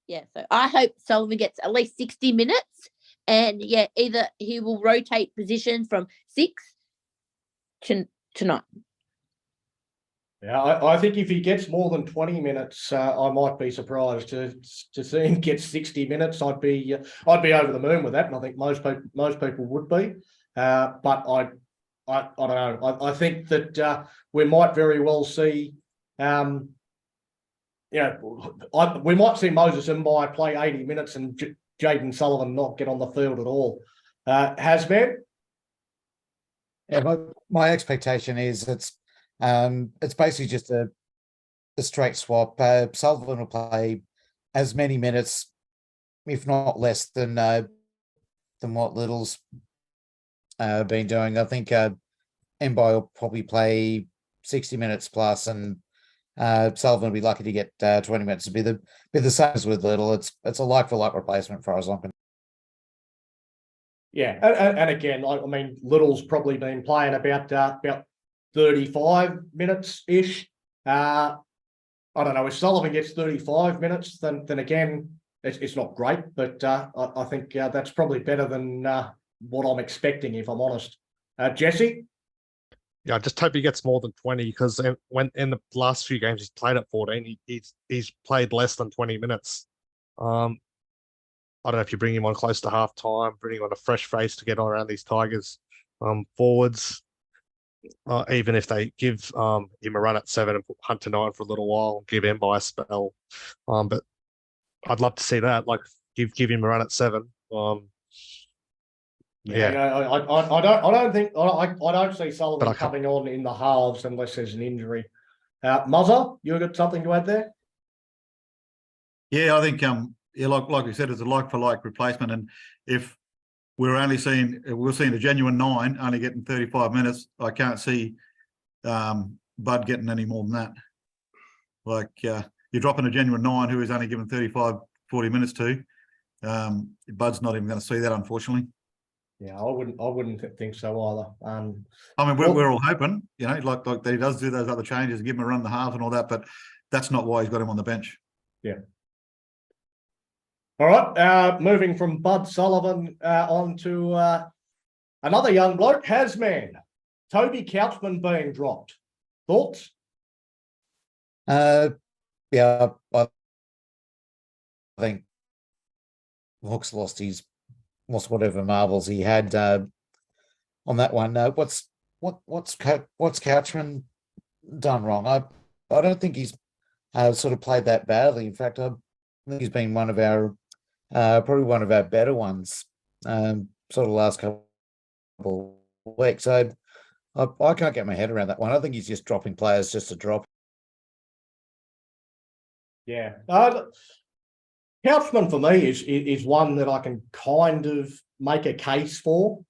Yeah. So I hope Sullivan gets at least 60 minutes, and either he will rotate positions from 6 to 9. Yeah, I think if he gets more than 20 minutes, I might be surprised to see him get 60 minutes. I'd be over the moon with that, and I think most people would be. But I don't know. I think that we might very well see. We might see Moses Mbai play 80 minutes and Jaden Sullivan not get on the field at all. Hazman? Yeah, my expectation is it's basically just a straight swap. Sullivan will play as many minutes, if not less, than what Little's been doing. I think Mbai will probably play 60 minutes plus, and Sullivan will be lucky to get 20 minutes. It'll be the same as with Little. It's a like for like replacement for as I'm concerned. Yeah, and again, I mean, Little's probably been playing about 35 minutes ish. I don't know if Sullivan gets 35 minutes, then again, it's not great, but I think that's probably better than what I'm expecting, if I'm honest. Jesse? Yeah, I just hope he gets more than 20, because when in the last few games he's played at 14, he's played less than 20 minutes. I don't know if you bring him on close to half time, bring him on a fresh face to get on around these Tigers forwards. even if they give him a run at 7 and put Hunt to 9 for a little while, give him by a spell. But I'd love to see that, like give him a run at 7. Yeah, Yeah. I don't see Sullivan But I can't- coming on in the halves unless there's an injury. Muzzer, you got something to add there? Yeah, I think like we said, it's a like for like replacement, and if we're seeing a genuine 9 only getting 35 minutes, I can't see Bud getting any more than that. Like you're dropping a genuine 9 who is only given 35, 40 minutes to. Bud's not even going to see that, unfortunately. Yeah, I wouldn't think so either. I mean, we're all hoping, like that he does do those other changes, give him a run the half and all that, but that's not why he's got him on the bench. Yeah. All right, moving from Bud Sullivan on to another young bloke, Hasman. Toby Couchman being dropped. Thoughts? Yeah, I think Hawks lost whatever marbles he had on that one. What's Couchman done wrong? I don't think he's sort of played that badly. In fact, I think he's been one of our probably one of our better ones sort of the last couple of weeks. So I can't get my head around that one. I think he's just dropping players just to drop. Yeah. Couchman for me is one that I can kind of make a case for.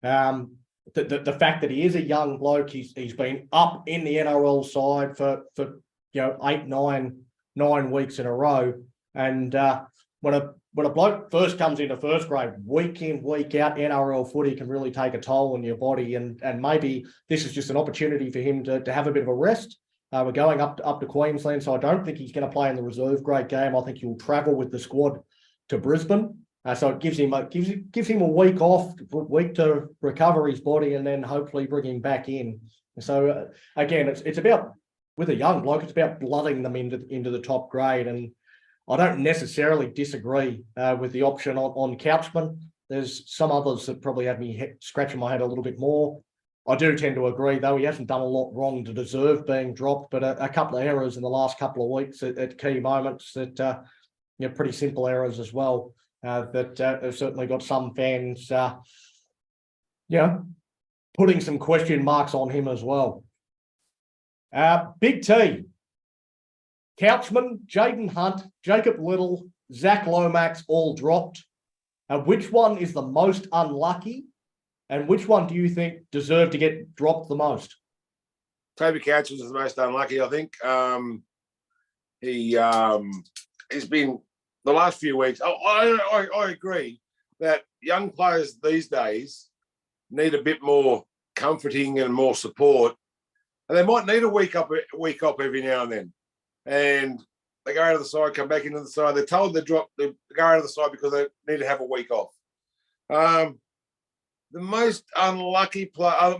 The fact that he is a young bloke, he's been up in the NRL side for 8, 9 weeks in a row, and when a bloke first comes into first grade, week in, week out, NRL footy can really take a toll on your body, and maybe this is just an opportunity for him to have a bit of a rest. We're going up to Queensland, so I don't think he's going to play in the reserve grade game. I think he'll travel with the squad to Brisbane. So it gives him a week off, week to recover his body, and then hopefully bring him back in. So again, it's about, with a young bloke, it's about blooding them into the top grade, and I don't necessarily disagree with the option on Couchman. There's some others that probably have me scratching my head a little bit more. I do tend to agree, though, he hasn't done a lot wrong to deserve being dropped, but a couple of errors in the last couple of weeks at key moments that, pretty simple errors as well, that have certainly got some fans, putting some question marks on him as well. Big T, Couchman, Jaden Hunt, Jacob Little, Zach Lomax all dropped. Which one is the most unlucky? And which one do you think deserved to get dropped the most? Toby Couchman is the most unlucky, I think. He's been the last few weeks. I agree that young players these days need a bit more comforting and more support, and they might need a week off every now and then. And they go out of the side, come back into the side. They're told they go out of the side because they need to have a week off. The most unlucky player,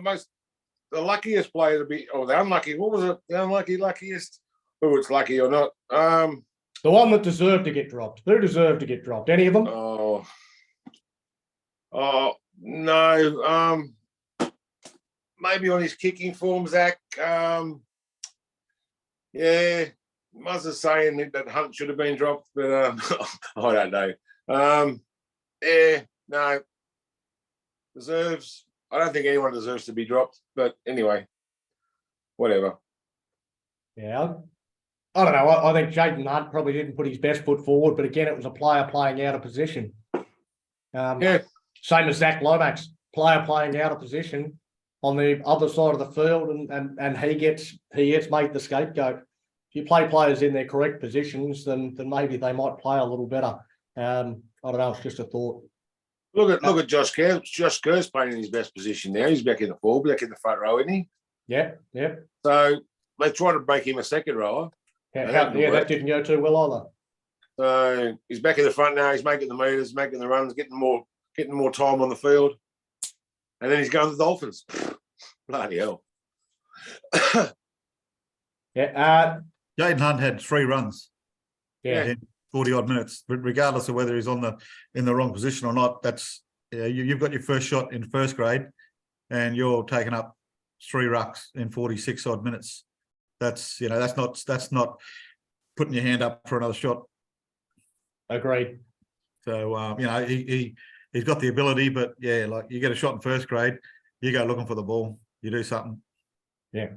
the luckiest player to be, or the unlucky, what was it? The luckiest? Whether it's lucky or not. The one that deserved to get dropped. Who deserved to get dropped? Any of them? Oh, no. Maybe on his kicking form, Zach. Yeah, Muzzer's saying that Hunt should have been dropped, but I don't know. Yeah, no. Deserves. I don't think anyone deserves to be dropped, but anyway, whatever. Yeah, I don't know. I think Jaden Hunt probably didn't put his best foot forward, but again, it was a player playing out of position. Same as Zach Lomax, player playing out of position on the other side of the field, and he gets made the scapegoat. If you play players in their correct positions, then maybe they might play a little better. I don't know. It's just a thought. Look at Josh Kerr. Josh Kerr's playing in his best position now. He's back in the forward, back in the front row, isn't he? Yeah. So they try to make him a second rower. That didn't go too well either. So he's back in the front now. He's making the meters, making the runs, getting more time on the field, and then he's going to the Dolphins. Bloody hell! Jaden Hunt had 3 runs. Yeah. 40-odd minutes, but regardless of whether he's in the wrong position or not, that's you've got your first shot in first grade, and you're taking up 3 rucks in 46 odd minutes. That's that's not putting your hand up for another shot. Agreed. So he's got the ability, but yeah, like you get a shot in first grade, you go looking for the ball, you do something. Yeah,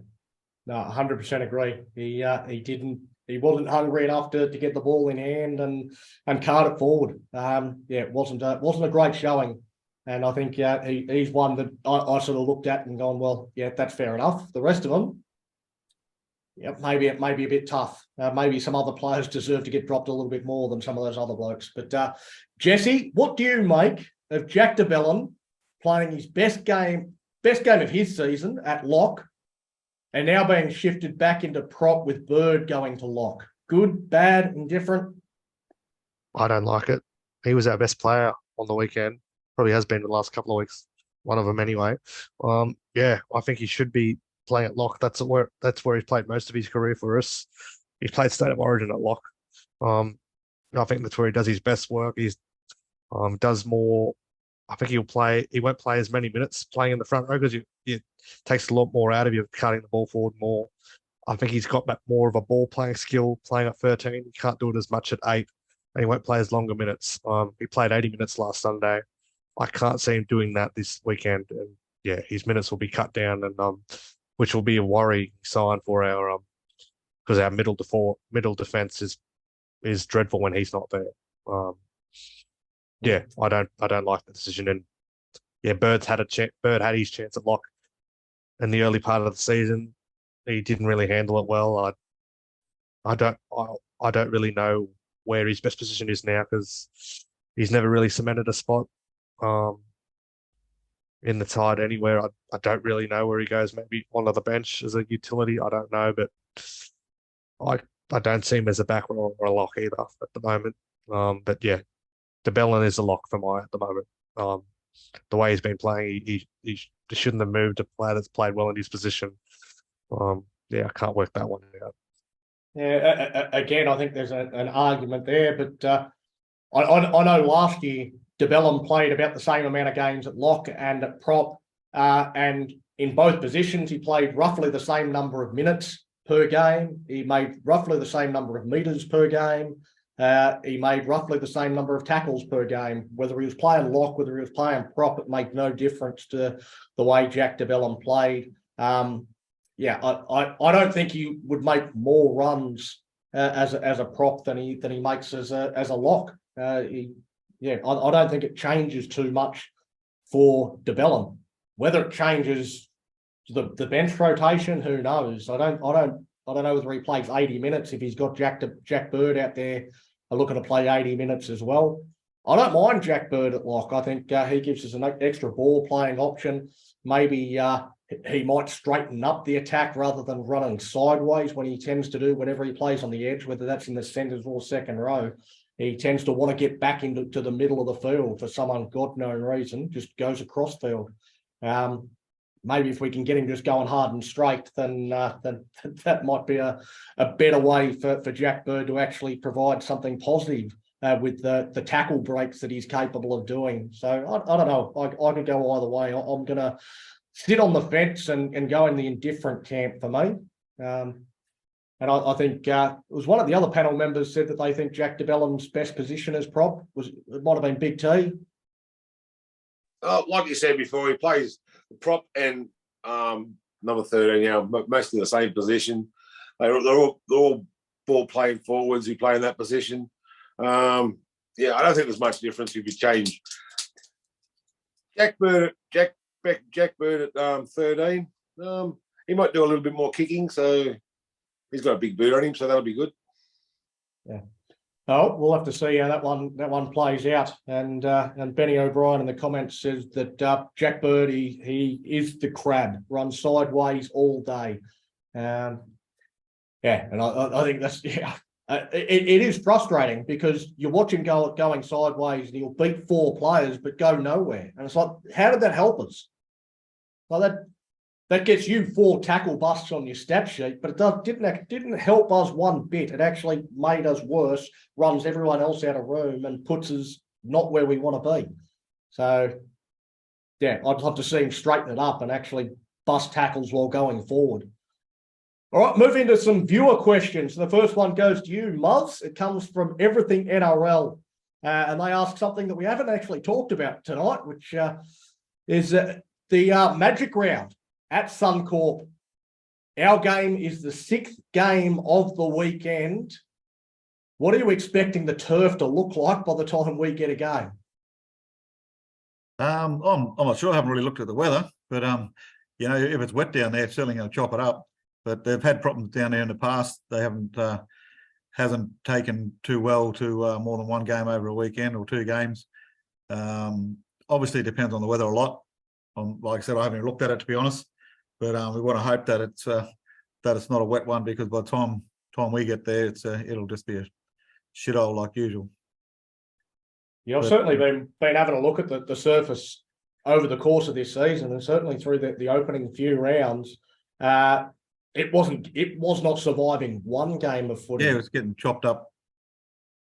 no, 100% agree. He wasn't hungry enough to get the ball in hand and cart it forward. It wasn't a great showing, and I think he's one that I sort of looked at and gone, well, yeah, that's fair enough. The rest of them, yeah, maybe it may be a bit tough. Maybe some other players deserve to get dropped a little bit more than some of those other blokes. But Jesse, what do you make of Jack de Belin playing his best game of his season at lock, and now being shifted back into prop with Bird going to lock? Good, bad, indifferent? I don't like it. He was our best player on the weekend. Probably has been the last couple of weeks. One of them anyway. Yeah, I think he should be playing at lock. That's where he's played most of his career for us. He's played State of Origin at lock. I think that's where he does his best work. He's does more. I think he won't play as many minutes playing in the front row because it takes a lot more out of you cutting the ball forward more. I think he's got more of a ball playing skill playing at 13. He can't do it as much at 8, and he won't play as longer minutes. He played 80 minutes last Sunday. I can't see him doing that this weekend. And yeah, his minutes will be cut down, and which will be a worry sign for our because our middle defense is dreadful when he's not there. Yeah, I don't like the decision. And yeah, Bird had his chance at lock in the early part of the season. He didn't really handle it well. I don't really know where his best position is now because he's never really cemented a spot in the tide anywhere. I don't really know where he goes. Maybe on the bench as a utility. I don't know, but I don't see him as a back or a lock either at the moment. But yeah, de Belin is a lock for my at the moment. The way he's been playing, he shouldn't have moved a player that's played well in his position. Yeah, I can't work that one out. Yeah, again, I think there's an argument there, but I know last year de Belin played about the same amount of games at lock and at prop, and in both positions he played roughly the same number of minutes per game. He made roughly the same number of meters per game. He made roughly the same number of tackles per game. Whether he was playing lock, whether he was playing prop, it made no difference to the way Jack de Belin played. Yeah, I don't think he would make more runs as a prop than he makes as a lock. I don't think it changes too much for de Belin. Whether it changes the bench rotation, who knows? I don't know whether he plays 80 minutes if he's got Jack Bird out there looking to play 80 minutes as well. I don't mind Jack Bird at lock. I think he gives us an extra ball playing option. Maybe he might straighten up the attack rather than running sideways when he tends to do whenever he plays on the edge, whether that's in the centres or second row. He tends to want to get back into the middle of the field for some ungodknown reason, just goes across field. Maybe if we can get him just going hard and straight, then that might be a better way for Jack Bird to actually provide something positive with the tackle breaks that he's capable of doing. So I don't know. I could go either way. I'm going to sit on the fence and go in the indifferent camp for me. And I think it was one of the other panel members said that they think Jack de Belin's best position as prop it might have been Big T. Like you said before, he plays the prop and number 13, mostly the same position. They're all ball playing forwards who play in that position. I don't think there's much difference if you change Jack Bird at 13. He might do a little bit more kicking, so he's got a big boot on him, so that'll be good. Yeah. Oh, we'll have to see how that one plays out. And Benny O'Brien in the comments says that Jack Bird, he is the crab, runs sideways all day. And I think that's it is frustrating because you watch him going sideways and he'll beat 4 players but go nowhere. And it's like, how did that help us? Well, that gets you 4 tackle busts on your stat sheet, but it didn't help us one bit. It actually made us worse, runs everyone else out of room, and puts us not where we want to be. So, yeah, I'd love to see him straighten it up and actually bust tackles while going forward. All right, moving to some viewer questions. The first one goes to you, Muzz. It comes from Everything NRL. And they ask something that we haven't actually talked about tonight, which is the Magic Round at Suncorp. Our game is the 6th game of the weekend. What are you expecting the turf to look like by the time we get a game? I'm not sure. I haven't really looked at the weather, but you know, if it's wet down there, it's certainly going to chop it up. But they've had problems down there in the past. They hasn't taken too well to more than one game over a weekend or 2 games. Obviously, it depends on the weather a lot. Like I said, I haven't looked at it, to be honest. But we want to hope that it's not a wet one, because by the time we get there, it'll just be a shithole like usual. Yeah, I've certainly been having a look at the surface over the course of this season, and certainly through the opening few rounds. It was not surviving one game of footy. Yeah, it was getting chopped up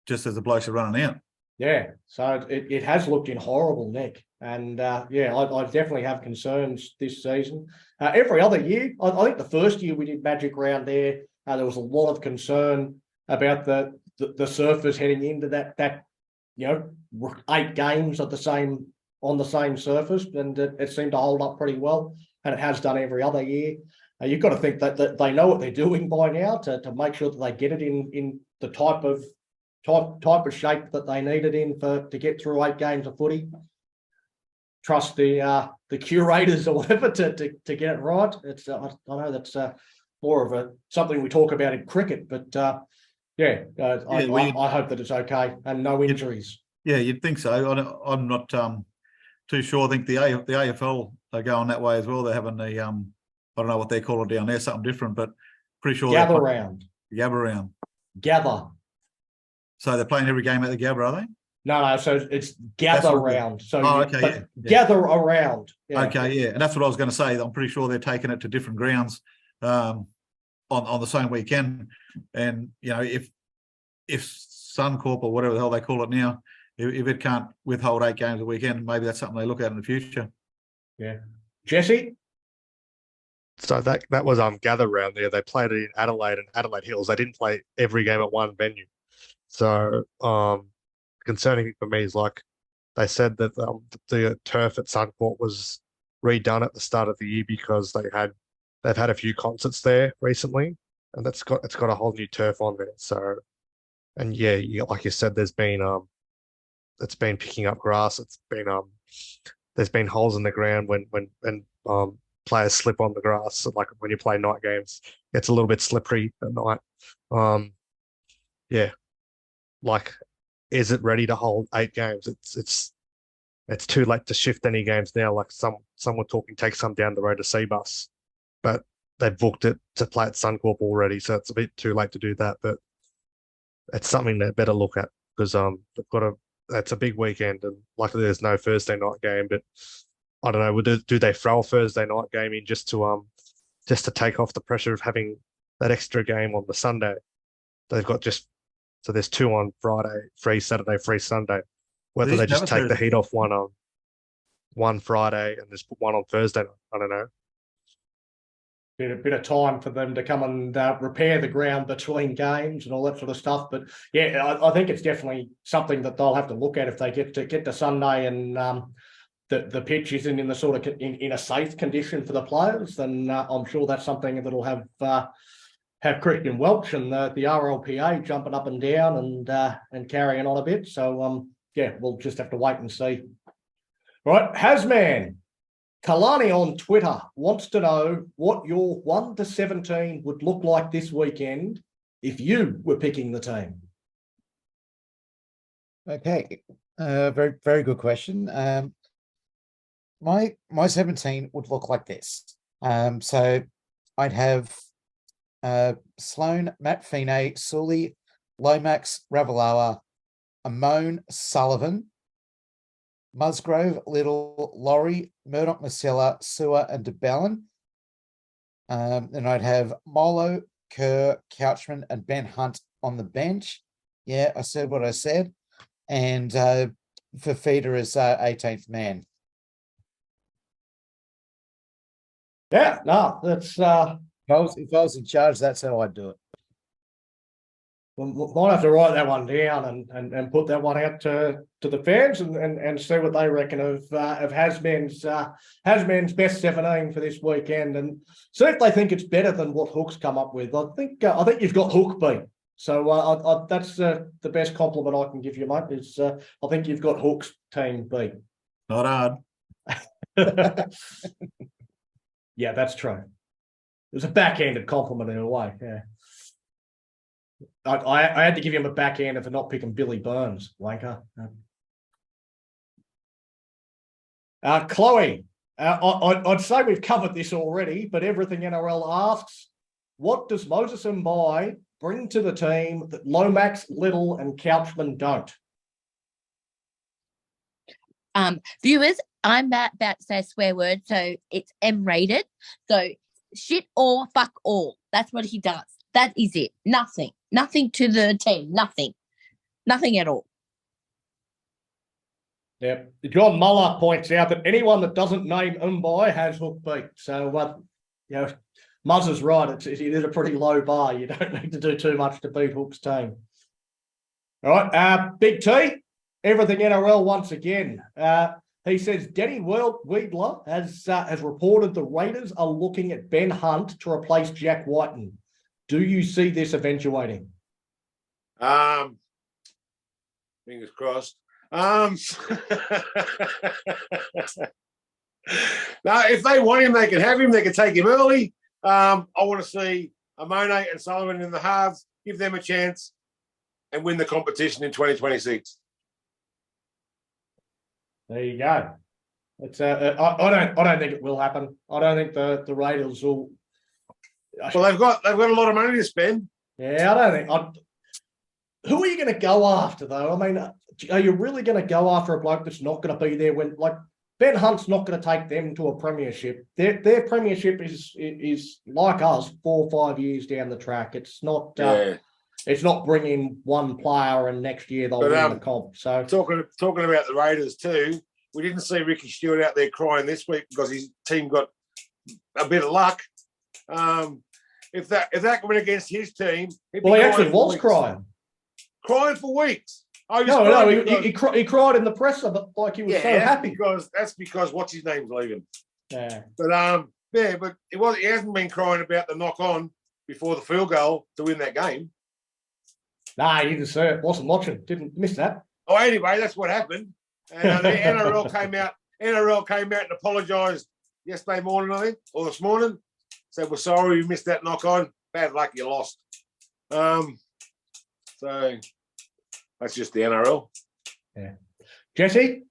just as the blokes are running out. Yeah, so it has looked in horrible nick. And yeah, I definitely have concerns this season. Every other year, I think the first year we did Magic Round there, there was a lot of concern about the surface heading into that 8 games on the same surface, and it seemed to hold up pretty well, and it has done every other year. You've got to think that they know what they're doing by now to make sure that they get it in the type of shape that they need it in to get through 8 games of footy. Trust the curators or whatever to get it right. It's I know that's more of something we talk about in cricket, but I hope that it's okay and no injuries. Yeah, you'd think so. I'm not too sure. I think the AFL are going that way as well. They're having the I don't know what they call it down there, something different, but pretty sure Gather round. Gather. So they're playing every game at the Gather, are they? No. So it's gather round. So yeah. Gather around. Yeah. Okay, yeah, and that's what I was going to say. I'm pretty sure they're taking it to different grounds on the same weekend. And you know, if Suncorp or whatever the hell they call it now, if it can't withhold 8 games a weekend, maybe that's something they look at in the future. Yeah, Jesse. So that was Gather Round there. They played it in Adelaide and Adelaide Hills. They didn't play every game at one venue. So concerning for me is, like they said, that the turf at Suncorp was redone at the start of the year because they've had a few concerts there recently, and it's got a whole new turf on there. So, and yeah, like you said, it's been picking up grass. It's been there's been holes in the ground when players slip on the grass. Like when you play night games, it's a little bit slippery at night. Yeah, like, is it ready to hold 8 games? It's too late to shift any games now. Like some were talking, take some down the road to Seabus, but they've booked it to play at Suncorp already, so it's a bit too late to do that. But it's something they better look at, because it's a big weekend, and luckily there's no Thursday night game. But I don't know, do they throw a Thursday night game in just to take off the pressure of having that extra game on the Sunday? They've got so there's 2 on Friday, 3 Saturday, 3 Sunday. Whether they just take the heat off one Friday and just put one on Thursday night, I don't know. Bit of time for them to come and repair the ground between games and all that sort of stuff. But yeah, I think it's definitely something that they'll have to look at if they get to Sunday and the pitch isn't in the sort of in a safe condition for the players. Then I'm sure that's something that'll have Christian Welch and the RLPA jumping up and down and carrying on a bit. So yeah, we'll just have to wait and see. All right, Hasman. Kalani on Twitter wants to know what your 1 to 17 would look like this weekend if you were picking the team. Okay, very, very good question. My 17 would look like this. So I'd have Sloan, Matt Fine, Sully, Lomax, Ravalawa, Amon, Sullivan, Musgrove, Little, Laurie, Murdoch, Masella, Sewer, and DeBellin. Then I'd have Molo, Kerr, Couchman, and Ben Hunt on the bench. Yeah, I said what I said. And Fafita as 18th man. Yeah, no, that's If I was in charge, that's how I'd do it. might have to write that one down and put that one out to the fans and see what they reckon of Hasman's best 17 for this weekend, and see if they think it's better than what Hook's come up with. I think you've got Hook beat. So that's the best compliment I can give you, mate. Is I think you've got Hook's team beat. Not hard. Yeah, that's true. It was a backhanded compliment in a way. Yeah. I had to give him a backhander for not picking Billy Burns, wanker. Chloe, I'd say we've covered this already, but everything NRL asks, what does Moses Mbai bring to the team that Lomax, Little, and Couchman don't? Viewers, I'm about to say a swear word, so it's M-rated. So shit or fuck all. That's what he does. That is it. Nothing to the team. Nothing at all. Yep. John Muller points out that anyone that doesn't name Mbai has Hook beat. So, Muzz is right. It is a pretty low bar. You don't need to do too much to beat Hook's team. All right. Big T, everything NRL once again. He says Denny Weidler has reported the Raiders are looking at Ben Hunt to replace Jack Whiten. Do you see this eventuating? Fingers crossed. No, if they want him, they can have him. They can take him early. I want to see Amone and Sullivan in the halves, give them a chance, and win the competition in 2026. There you go. It's I don't think it will happen. I don't think the Raiders will. Well, they've got a lot of money to spend. Yeah, I don't think. Who are you going to go after though? I mean, are you really going to go after a bloke that's not going to be there when, like, Ben Hunt's not going to take them to a premiership? Their premiership is like us, 4 or 5 years down the track. It's not. It's not bringing one player and next year they'll win the comp. So talking about the Raiders too, we didn't see Ricky Stewart out there crying this week because his team got a bit of luck. If that went against his team, he actually was crying for weeks. He cried in the presser, but like he was so happy that's because what's his name's leaving. Yeah, but he hasn't been crying about the knock on before the field goal to win that game. Nah, he didn't see it. Wasn't watching. Didn't miss that. Oh, anyway, that's what happened. And the NRL came out. And apologised yesterday morning, I think, or this morning. Said, we're sorry we missed that knock on. Bad luck, you lost. So that's just the NRL. Yeah. Jesse?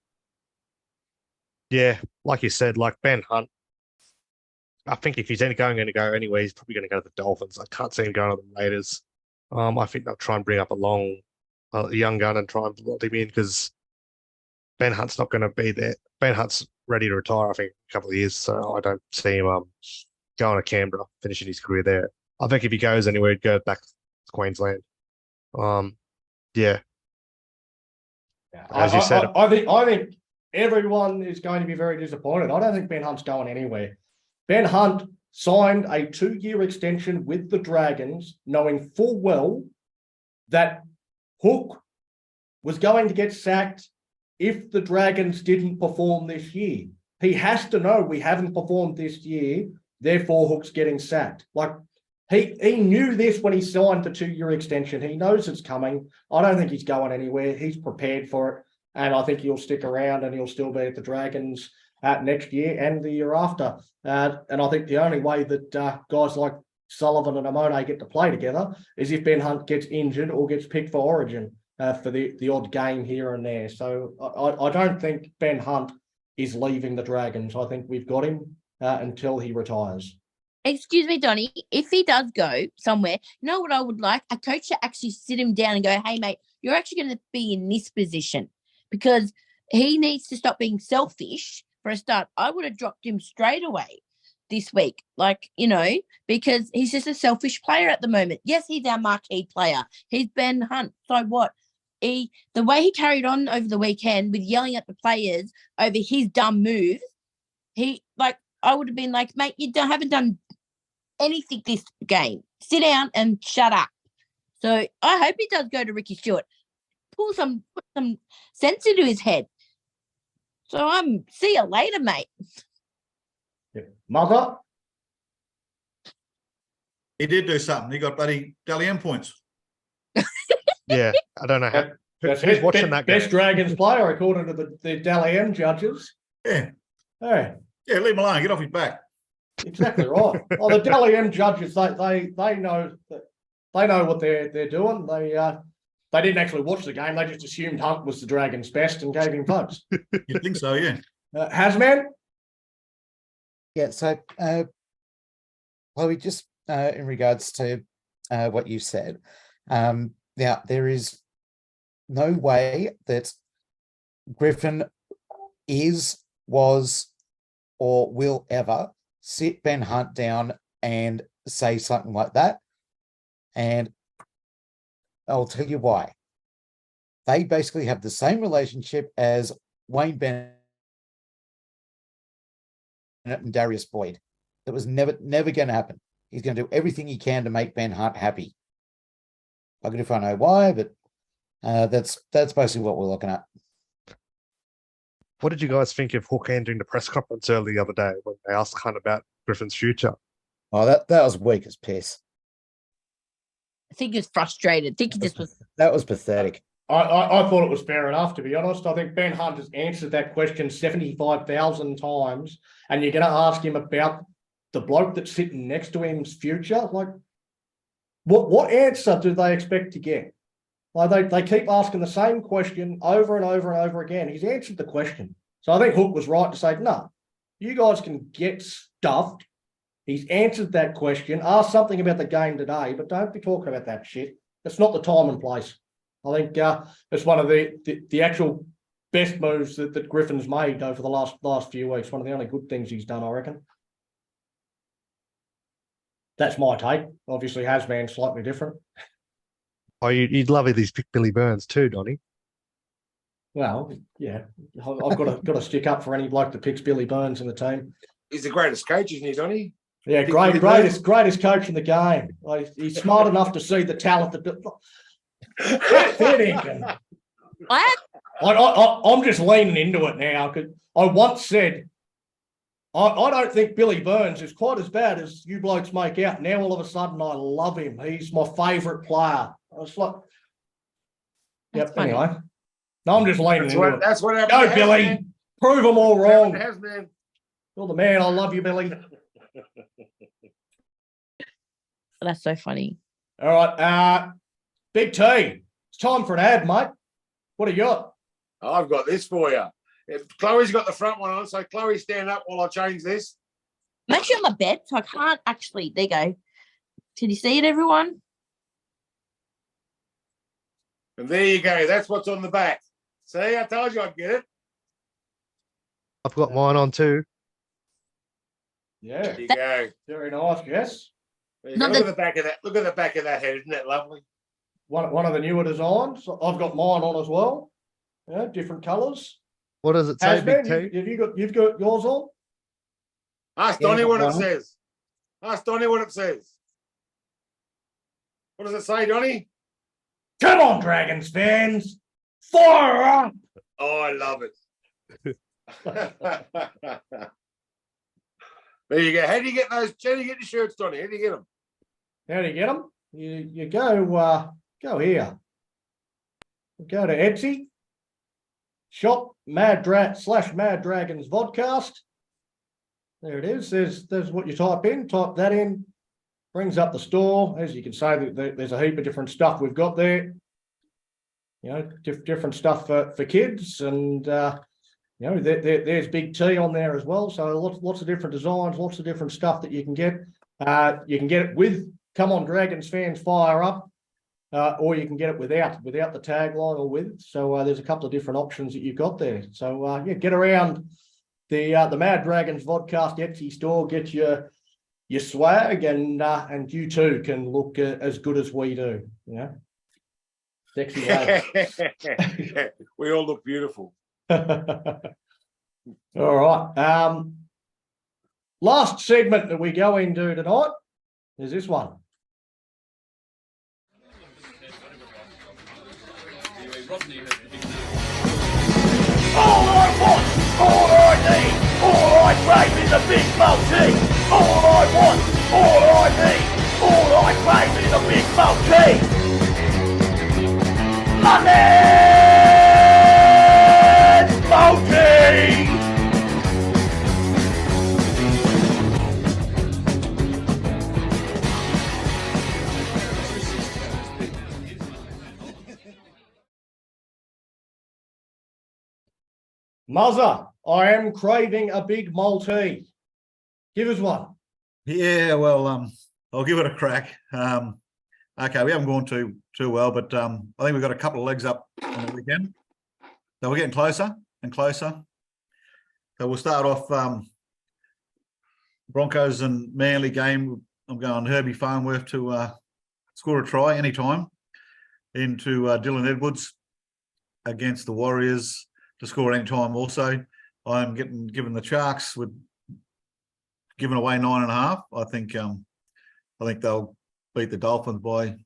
Yeah, like you said, like Ben Hunt, I think if he's going to go anywhere, he's probably going to go to the Dolphins. I can't see him going to the Raiders. I think they'll try and bring up a young gun and try and slot him in because Ben Hunt's not going to be there. Ben Hunt's ready to retire, I think, in a couple of years. So I don't see him going to Canberra, finishing his career there. I think if he goes anywhere, he'd go back to Queensland. Yeah. As you said, I think everyone is going to be very disappointed. I don't think Ben Hunt's going anywhere. Ben Hunt signed a 2-year extension with the Dragons, knowing full well that Hook was going to get sacked if the Dragons didn't perform this year. He has to know we haven't performed this year, therefore Hook's getting sacked. Like, he knew this when he signed the 2-year extension. He knows it's coming. I don't think he's going anywhere. He's prepared for it, and I think he'll stick around and he'll still be at the Dragons next year and the year after. And I think the only way that guys like Sullivan and Amone get to play together is if Ben Hunt gets injured or gets picked for Origin for the odd game here and there. So I don't think Ben Hunt is leaving the Dragons. I think we've got him until he retires. Excuse me, Donnie, if he does go somewhere, you know what I would like? A coach to actually sit him down and go, hey, mate, you're actually going to be in this position, because he needs to stop being selfish. For a start, I would have dropped him straight away this week, because he's just a selfish player at the moment. Yes, he's our marquee player. He's Ben Hunt. So what? The way he carried on over the weekend with yelling at the players over his dumb moves, I would have been like, mate, haven't done anything this game. Sit down and shut up. So I hope he does go to Ricky Stewart. Put some sense into his head. So see you later, mate. Yeah. Mother? He did do something. He got bloody Dally M points. Yeah, I don't know how. That's Who's watching that game? best Dragons player according to the Dally M judges. Yeah. Hey, Yeah, leave him alone. Get off his back. exactly right. Well, the Dally M judges, they know what they're doing. They didn't actually watch the game. They just assumed Hunt was the Dragons' best and gave him votes. You think so? Yeah. Hasman? Yeah, so Chloe, just in regards to what you said, now there is no way that Griffin was, or will ever sit Ben Hunt down and say something like that. And I'll tell you why. They basically have the same relationship as Wayne Bennett and Darius Boyd. That was never going to happen. He's going to do everything he can to make Ben Hunt happy. I don't know if I know why, but that's basically what we're looking at. What did you guys think of Hook ending the press conference early the other day when they asked Hunt about Griffin's future? Oh, that was weak as piss. I think he was frustrated. I think he just was. That was pathetic. I thought it was fair enough, to be honest. I think Ben Hunt has answered that question 75,000 times, and you're going to ask him about the bloke that's sitting next to him's future. Like, what answer do they expect to get? Like they keep asking the same question over and over and over again. He's answered the question. So I think Hook was right to say, no, you guys can get stuffed. He's answered that question. Ask something about the game today, but don't be talking about that shit. It's not the time and place. I think it's one of the actual best moves that Griffin's made over the last few weeks. One of the only good things he's done, I reckon. That's my take. Obviously, Hasman's slightly different. Oh, you'd love if he's picked Billy Burns too, Donnie. Well, yeah, I've got to stick up for any bloke that picks Billy Burns in the team. He's the greatest coach, isn't he, Donnie? Yeah, greatest coach in the game. Like, he's smart enough to see the talent that. I'm just leaning into it now because I once said I don't think Billy Burns is quite as bad as you blokes make out. Now all of a sudden I love him. He's my favourite player. I was like, yep. Funny. Anyway, no, I'm just leaning into it. That's what happened. Go, Billy. Man. Prove them all wrong. Man. You're the man. I love you, Billy. That's so funny. All right, Big T. It's time for an ad, mate. What do you got? I've got this for you. Chloe's got the front one on, so Chloe, stand up while I change this. I'm actually on my bed, so I can't actually. There you go. Can you see it, everyone? And there you go. That's what's on the back. See, I told you I'd get it. I've got mine on too. Yeah. There you go. Very nice, yes. Look at the back of that. Look at the back of that head. Isn't that lovely? One of the newer designs. I've got mine on as well. Yeah, different colours. What does it say, Big T? You've got yours on? Ask Donnie what it says. Ask Donnie what it says. What does it say, Donnie? Come on, Dragons fans. Fire up. Oh, I love it. There you go. How do you get those? How do you get the shirts, Donnie? How do you get them? How do you get them? You go here. Go to Etsy. Shop Mad Dragons Vodcast. There it is. There's what you type in. Type that in. Brings up the store. As you can say, there's a heap of different stuff we've got there. You know, different stuff for kids, and you know, there's Big T on there as well. So lots of different designs, lots of different stuff that you can get. You can get it with "Come on, Dragons fans, fire up," or you can get it without the tagline or with. So there's a couple of different options that you've got there. So yeah, get around the Mad Dragons Vodcast Etsy store, get your swag, and you too can look as good as we do. You know, sexy way. We all look beautiful. All right. Last segment that we go into tonight is this one. All I want, all I need, all I crave is a big multi. All I want, all I need, all I crave is a big multi. London multi. Muzzer, I am craving a big multi. Give us one. Yeah, well, I'll give it a crack. Okay, we haven't gone too well, but I think we've got a couple of legs up on the weekend. So we're getting closer and closer. So we'll start off Broncos and Manly game. I'm going Herbie Farnworth to score a try anytime into Dylan Edwards against the Warriors to score any time also. I'm given the Sharks with giving away 9.5. I think they'll beat the Dolphins by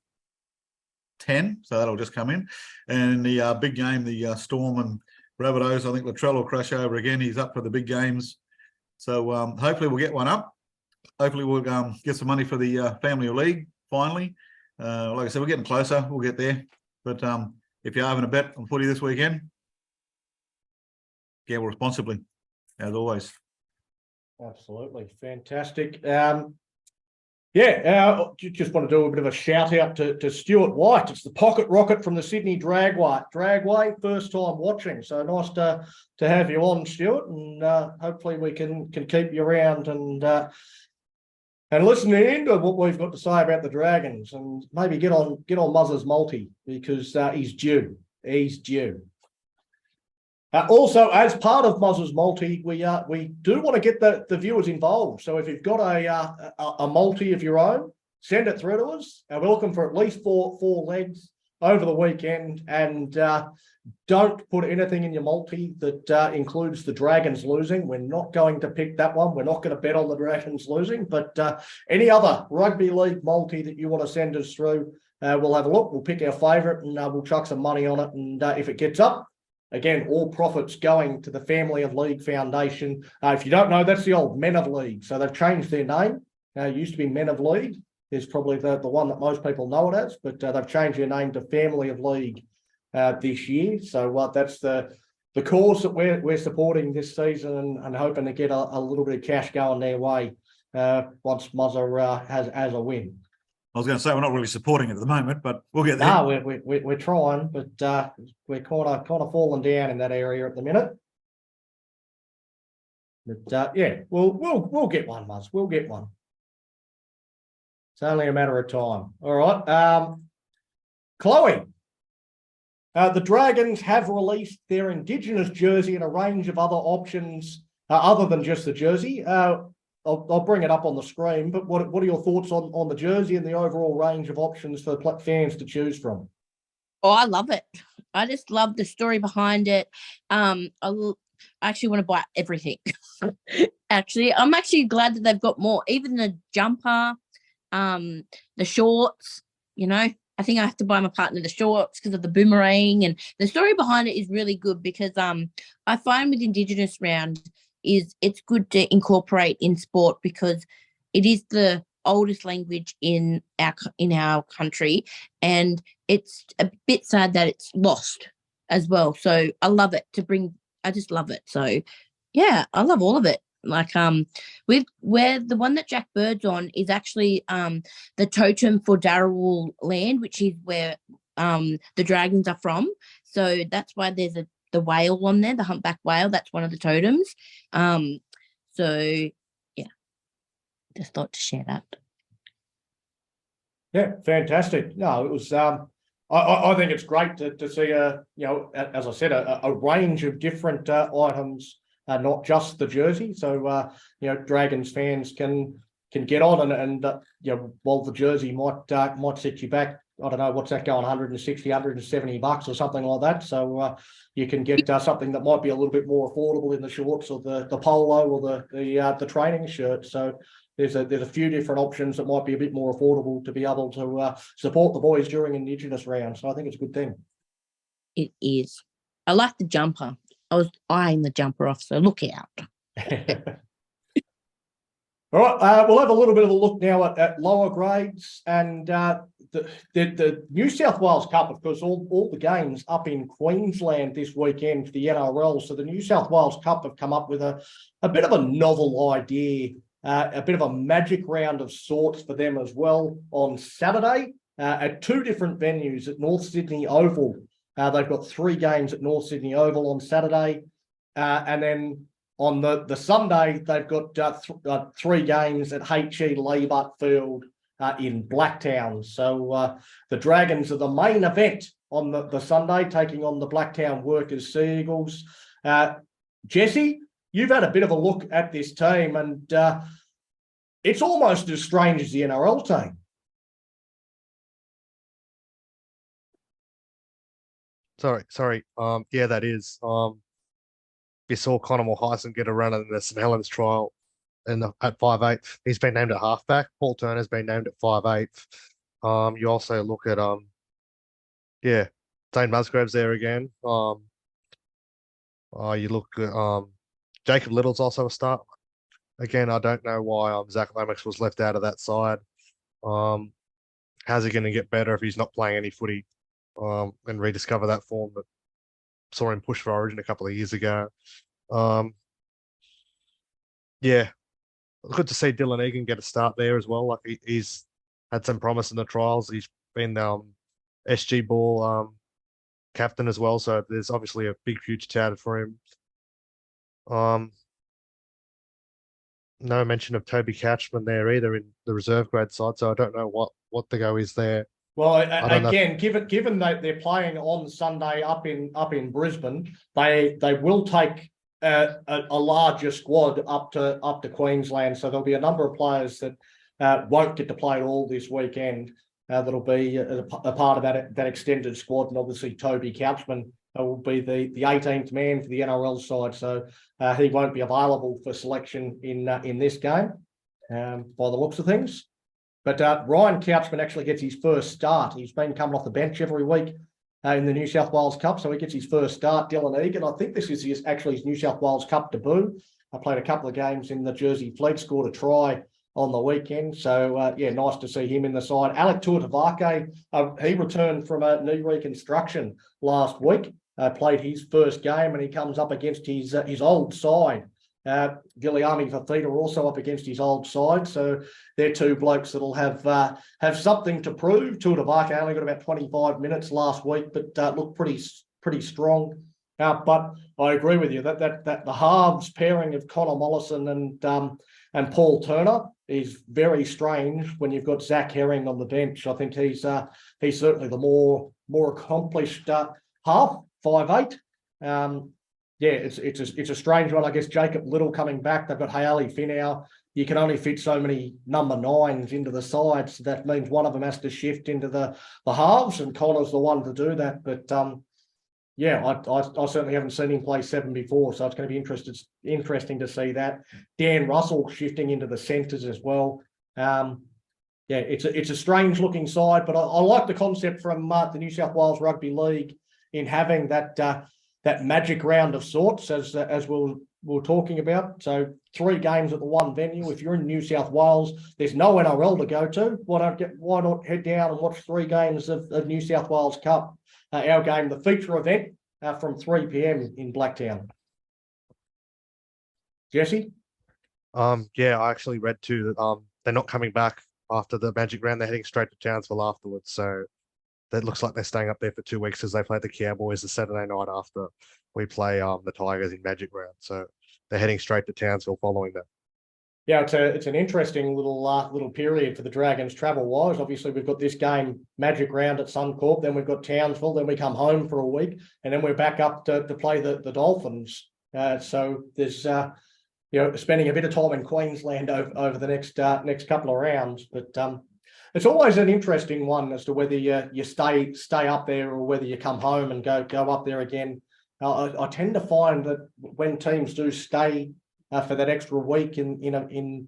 10, so that'll just come in. And the big game, the Storm and Rabbitohs, I think Latrell will crash over again. He's up for the big games. So hopefully we'll get one up. Hopefully we'll get some money for the Family League finally. Like I said, we're getting closer. We'll get there. But if you're having a bet on footy this weekend, gamble responsibly, as always. Absolutely. Fantastic. Just want to do a bit of a shout out to Stuart White. It's the pocket rocket from the Sydney Dragway, first time watching. So nice to have you on, Stuart, and hopefully we can keep you around and listening into what we've got to say about the Dragons, and maybe get on Muzzer's multi, because he's due. He's due. Also, as part of Muzzer's multi, we do want to get the viewers involved. So if you've got a multi of your own, send it through to us. We're looking for at least four legs over the weekend, and don't put anything in your multi that includes the Dragons losing. We're not going to pick that one. We're not going to bet on the Dragons losing, but any other rugby league multi that you want to send us through, we'll have a look. We'll pick our favourite and we'll chuck some money on it. And if it gets up, again, all profits going to the Family of League Foundation. If you don't know, that's the old Men of League. So they've changed their name. It used to be Men of League. Is probably the one that most people know it as, but they've changed their name to Family of League this year. So that's the cause that we're supporting this season, and hoping to get a little bit of cash going their way once Muzzer has a win. I was going to say we're not really supporting it at the moment, but we'll get there. No, we're trying, but we're kind of falling down in that area at the minute. But we'll get one, Muzz. We'll get one. It's only a matter of time. All right. Chloe, the Dragons have released their Indigenous jersey and a range of other options other than just the jersey. I'll bring it up on the screen, but what are your thoughts on the jersey and the overall range of options for fans to choose from? Oh, I love it. I just love the story behind it. I actually want to buy everything. Actually, I'm actually glad that they've got more, even the jumper, the shorts. I think I have to buy my partner the shorts because of the boomerang, and the story behind it is really good, because I find with Indigenous round is it's good to incorporate in sport, because it is the oldest language in our country, and it's a bit sad that it's lost as well. So I love it I just love it. So yeah, I love all of it. Like where the one that Jack Bird's on is actually the totem for Darawal land, which is where the Dragons are from. So that's why there's the whale on there, the humpback whale. That's one of the totems. So yeah, just thought to share that. Yeah, fantastic. No, it was. I think it's great to see as I said, a range of different items, not just the jersey. So Dragons fans can get on and while the jersey might set you back I don't know, what's that going, 160, 170 bucks or something like that. So you can get something that might be a little bit more affordable in the shorts or the polo or the training shirt. So there's a few different options that might be a bit more affordable to be able to support the boys during Indigenous round. So I think it's a good thing. It is. I like the jumper. I was eyeing the jumper off, so look out. All right, we'll have a little bit of a look now at lower grades and the New South Wales Cup, of course, all the games up in Queensland this weekend for the NRL. So the New South Wales Cup have come up with a bit of a novel idea, a bit of a magic round of sorts for them as well on Saturday at two different venues at North Sydney Oval. They've got 3 games at North Sydney Oval on Saturday, and then on the Sunday, they've got 3 games at HE Laybutt Field in Blacktown. So the Dragons are the main event on the Sunday, taking on the Blacktown Workers Sea Eagles. Jesse, you've had a bit of a look at this team, and it's almost as strange as the NRL team. Sorry. Yeah, that is. You saw Connor Mulhyson get a run in the St Helens trial at 5'8". He's been named at halfback. Paul Turner's been named at 5'8". You also look at Dane Musgrave's there again. You look at Jacob Little's also a start. Again, I don't know why Zach Lomax was left out of that side. How's he going to get better if he's not playing any footy and rediscover that form that saw him push for Origin a couple of years ago? Good to see Dylan Egan get a start there as well. Like he's had some promise in the trials. He's been SG Ball captain as well, so there's obviously a big future touted for him. No mention of Toby Couchman there either in the reserve grade side, so I don't know what the go is there. Well, again, given that they're playing on Sunday up in Brisbane, they will take a larger squad up to Queensland. So there'll be a number of players that won't get to play at all this weekend. That'll be a part of that extended squad, and obviously Toby Couchman will be the 18th man for the NRL side. So he won't be available for selection in this game, by the looks of things. But Ryan Couchman actually gets his first start. He's been coming off the bench every week in the New South Wales Cup, so he gets his first start. Dylan Egan, I think this is actually his New South Wales Cup debut. I played a couple of games in the Jersey Fleet, scored a try on the weekend. So, nice to see him in the side. Alec Tuatavake, he returned from a knee reconstruction last week, played his first game, and he comes up against his old side. Giliani Fafita also up against his old side, so they're two blokes that'll have something to prove. Tuatavake only got about 25 minutes last week, but looked pretty strong. But I agree with you that the halves pairing of Connor Mollison and Paul Turner is very strange when you've got Zach Herring on the bench. I think he's certainly the more accomplished half, 5'8". It's a strange one. I guess Jacob Little coming back. They've got Hayley Finau. You can only fit so many number 9s into the side, so that means one of them has to shift into the halves, and Connor's the one to do that. But I certainly haven't seen him play 7 before, so it's going to be interesting to see that. Dan Russell shifting into the centres as well. It's a strange looking side, but I like the concept from the New South Wales Rugby League in having that magic round of sorts, as we're talking about. So 3 games at the one venue. If you're in New South Wales, there's no NRL to go to. Why not head down and watch 3 games of New South Wales Cup? Our game, the feature event, from 3 p.m. in Blacktown. Jesse? I actually read too that they're not coming back after the Magic Round. They're heading straight to Townsville afterwards. So that looks like they're staying up there for 2 weeks as they play the Cowboys the Saturday night after we play the Tigers in Magic Round. So they're heading straight to Townsville following that. Yeah, it's an interesting little period for the Dragons travel-wise. Obviously, we've got this game, Magic Round at Suncorp, then we've got Townsville, then we come home for a week, and then we're back up to play the Dolphins. So there's spending a bit of time in Queensland over the next couple of rounds. But it's always an interesting one as to whether you stay up there or whether you come home and go up there again. I tend to find that when teams do stay for that extra week in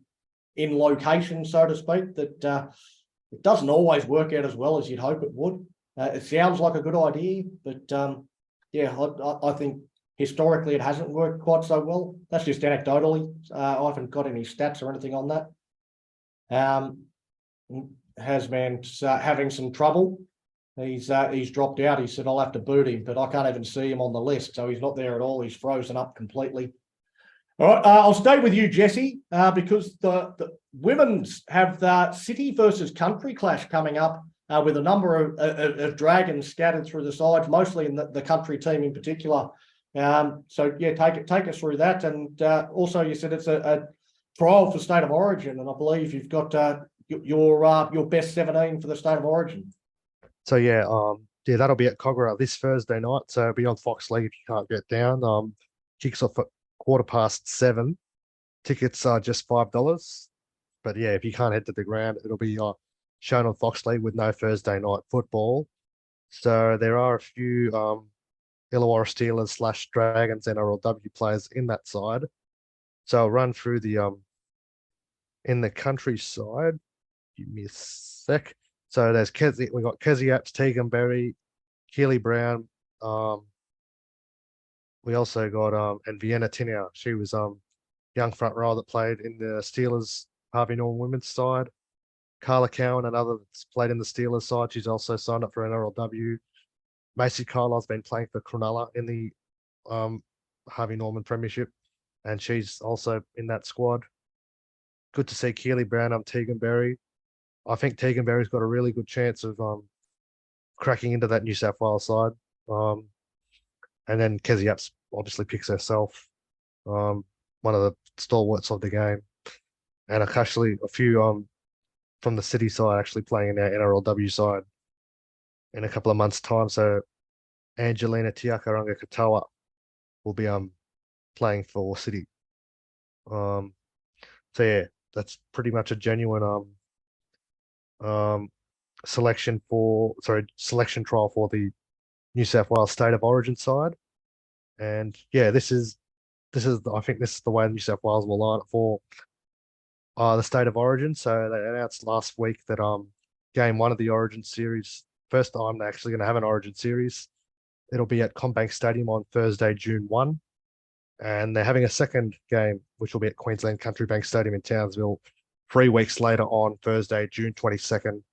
location, so to speak, that it doesn't always work out as well as you'd hope it would. It sounds like a good idea, but yeah, I think historically it hasn't worked quite so well. That's just anecdotally. I haven't got any stats or anything on that. Hasman's having some trouble. He's dropped out. He said I'll have to boot him, but I can't even see him on the list, so he's not there at all. He's frozen up completely. All right, I'll stay with you, Jesse, because the women's have the city versus country clash coming up with a number of dragons scattered through the sides, mostly in the country team in particular. So yeah, take us through that, and also you said it's a trial for State of Origin, and I believe you've got your best 17 for the State of Origin. So yeah, that'll be at Cogra this Thursday night. So it'll be on Fox League if you can't get down. Kicks off at 7:15. Tickets are just $5. But yeah, if you can't head to the ground, it'll be shown on Fox League with no Thursday night football. So there are a few Illawarra Steelers / Dragons NRLW players in that side. So I'll run through the in the countryside. Give me a sec. So there's we got Kezi Apps, Tegan Berry, Keely Brown. We also got and Vienna Tinner. She was young front row that played in the Steelers Harvey Norman women's side. Carla Cowan, another that's played in the Steelers side. She's also signed up for NRLW. Macy Carlisle's been playing for Cronulla in the Harvey Norman Premiership, and she's also in that squad. Good to see Keely Brown, Tegan Berry. I think Tegan Berry's got a really good chance of cracking into that New South Wales side. And then Kezi Apps obviously picks herself, one of the stalwarts of the game. And actually a few from the city side actually playing in our NRLW side in a couple of months' time. So Angelina Tiakaranga Katoa will be playing for City. So yeah, that's pretty much a genuine selection trial for the New South Wales State of Origin side. And yeah, I think this is the way New South Wales will line up for the State of Origin. So they announced last week that game one of the Origin series, first time they're actually going to have an Origin series. It'll be at CommBank Stadium on Thursday, June 1. And they're having a second game, which will be at Queensland Country Bank Stadium in Townsville 3 weeks later on Thursday, June 22nd.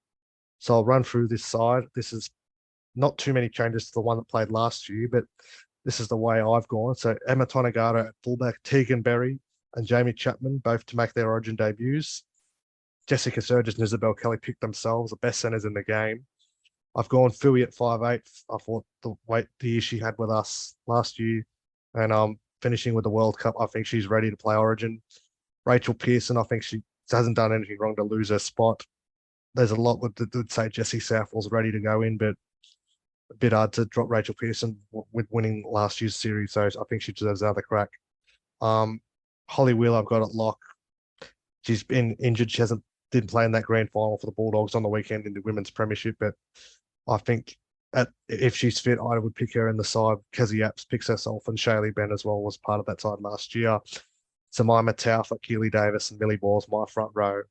So I'll run through this side. This is not too many changes to the one that played last year, but this is the way I've gone. So Emma Tonegata at fullback, Tegan Berry and Jamie Chapman, both to make their Origin debuts. Jessica Surges and Isabel Kelly picked themselves the best centres in the game. I've gone Fui at 5'8". I thought the year she had with us last year, and finishing with the World Cup, I think she's ready to play Origin. Rachel Pearson, I think she hasn't done anything wrong to lose her spot. There's a lot that would say Jessie Southall's ready to go in, but a bit hard to drop Rachel Pearson with winning last year's series, so I think she deserves another crack. Holly Wheeler, I've got at lock. She's been injured. She didn't play in that grand final for the Bulldogs on the weekend in the women's premiership, but I think if she's fit, I would pick her in the side. Kezi Apps picks herself, and Shaylee Ben as well was part of that side last year. Samaima Taufa, Keely Davis, and Millie Ball's my front row.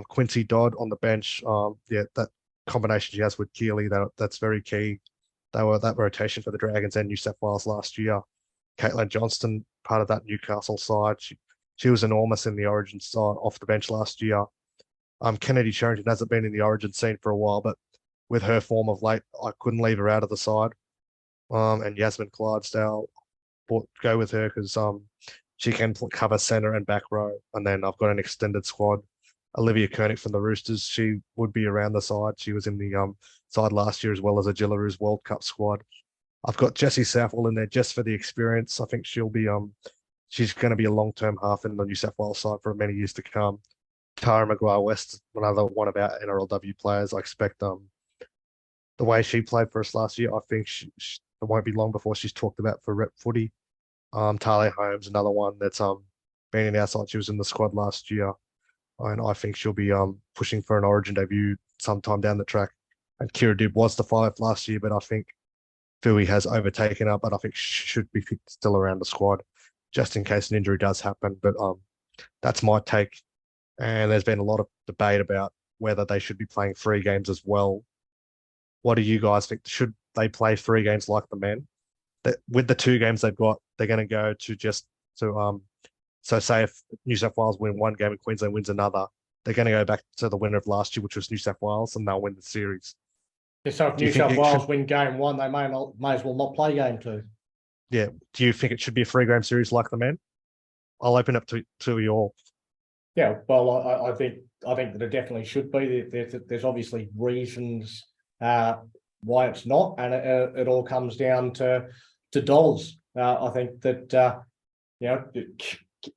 Quincy Dodd on the bench. That combination she has with Keely, that's very key. They were that rotation for the Dragons and New South Wales last year. Caitlin Johnston, part of that Newcastle side. She was enormous in the Origin side off the bench last year. Kennedy Sherrington hasn't been in the Origin scene for a while, but with her form of late, I couldn't leave her out of the side. And Yasmin Clydesdale, go with her because she can cover centre and back row. And then I've got an extended squad. Olivia Koenig from the Roosters, she would be around the side. She was in the side last year as well as a Gillaroos World Cup squad. I've got Jessie Southall in there just for the experience. I think she'll be she's going to be a long-term half in the New South Wales side for many years to come. Tara Maguire-West, another one of our NRLW players. I expect the way she played for us last year, I think it won't be long before she's talked about for rep footy. Talia Holmes, another one that's been in our side. She was in the squad last year. and I think she'll be pushing for an Origin debut sometime down the track. And Kira Dib was the 5 last year, but I think Fui has overtaken her, but I think she should be still around the squad just in case an injury does happen. But that's my take. And there's been a lot of debate about whether they should be playing 3 games as well. What do you guys think? Should they play 3 games like the men? With the 2 games they've got, they're going to go to so say if New South Wales win 1 game and Queensland wins another, they're going to go back to the winner of last year, which was New South Wales, and they'll win the series. Yeah, so if New South Wales win game 1, they may as well not play game 2. Yeah. Do you think it should be a 3-game series like the men? I'll open up to your. Yeah, well, I think that it definitely should be. There's obviously reasons why it's not, and it all comes down to dollars. I think that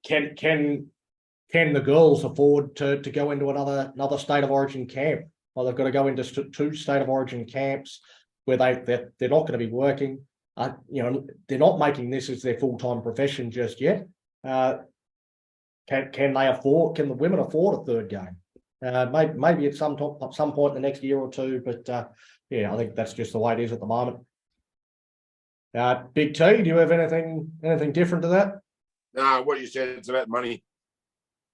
can the girls afford to go into another state of origin camp? Well, they've got to go into 2 state of origin camps where they're not going to be working. They're not making this as their full-time profession just yet. Can the women afford a 3rd game? Maybe at some point in the next year or 2, but I think that's just the way it is at the moment. Big T, do you have anything different to that? No, what you said, it's about money.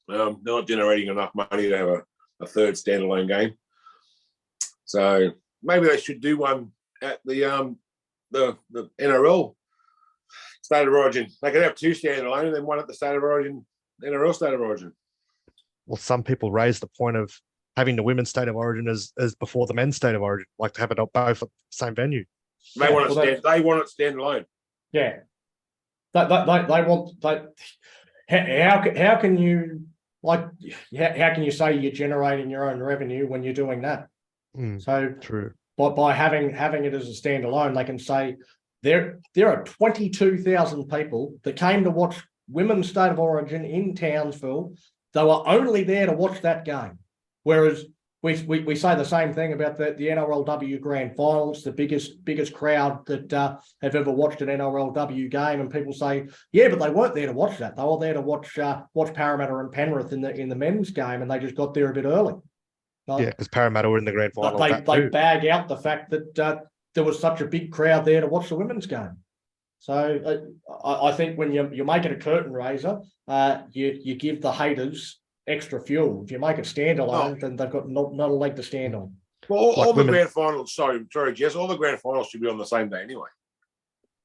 They're not generating enough money to have a 3rd standalone game. So maybe they should do one at the NRL State of Origin. They could have 2 standalone and then 1 at the State of Origin, NRL State of Origin. Well, some people raise the point of having the women's State of Origin as before the men's State of Origin, like to have it both at the same venue. They want it standalone. Yeah. They want. How can you say you're generating your own revenue when you're doing that? So true. By having it as a standalone, they can say there are 22,000 people that came to watch Women's State of Origin in Townsville. They were only there to watch that game. Whereas we say the same thing about the NRLW Grand Finals, the biggest crowd that have ever watched an NRLW game, and people say, yeah, but they weren't there to watch that. They were there to watch Parramatta and Penrith in the men's game, and they just got there a bit early. Yeah, because Parramatta were in the Grand Final. They bag out the fact that there was such a big crowd there to watch the women's game. So I think when you make it a curtain raiser, you give the haters extra fuel. If you make it standalone, then they've got not a leg to stand on. Well, all the grand finals, sorry, Jess, all the grand finals should be on the same day anyway.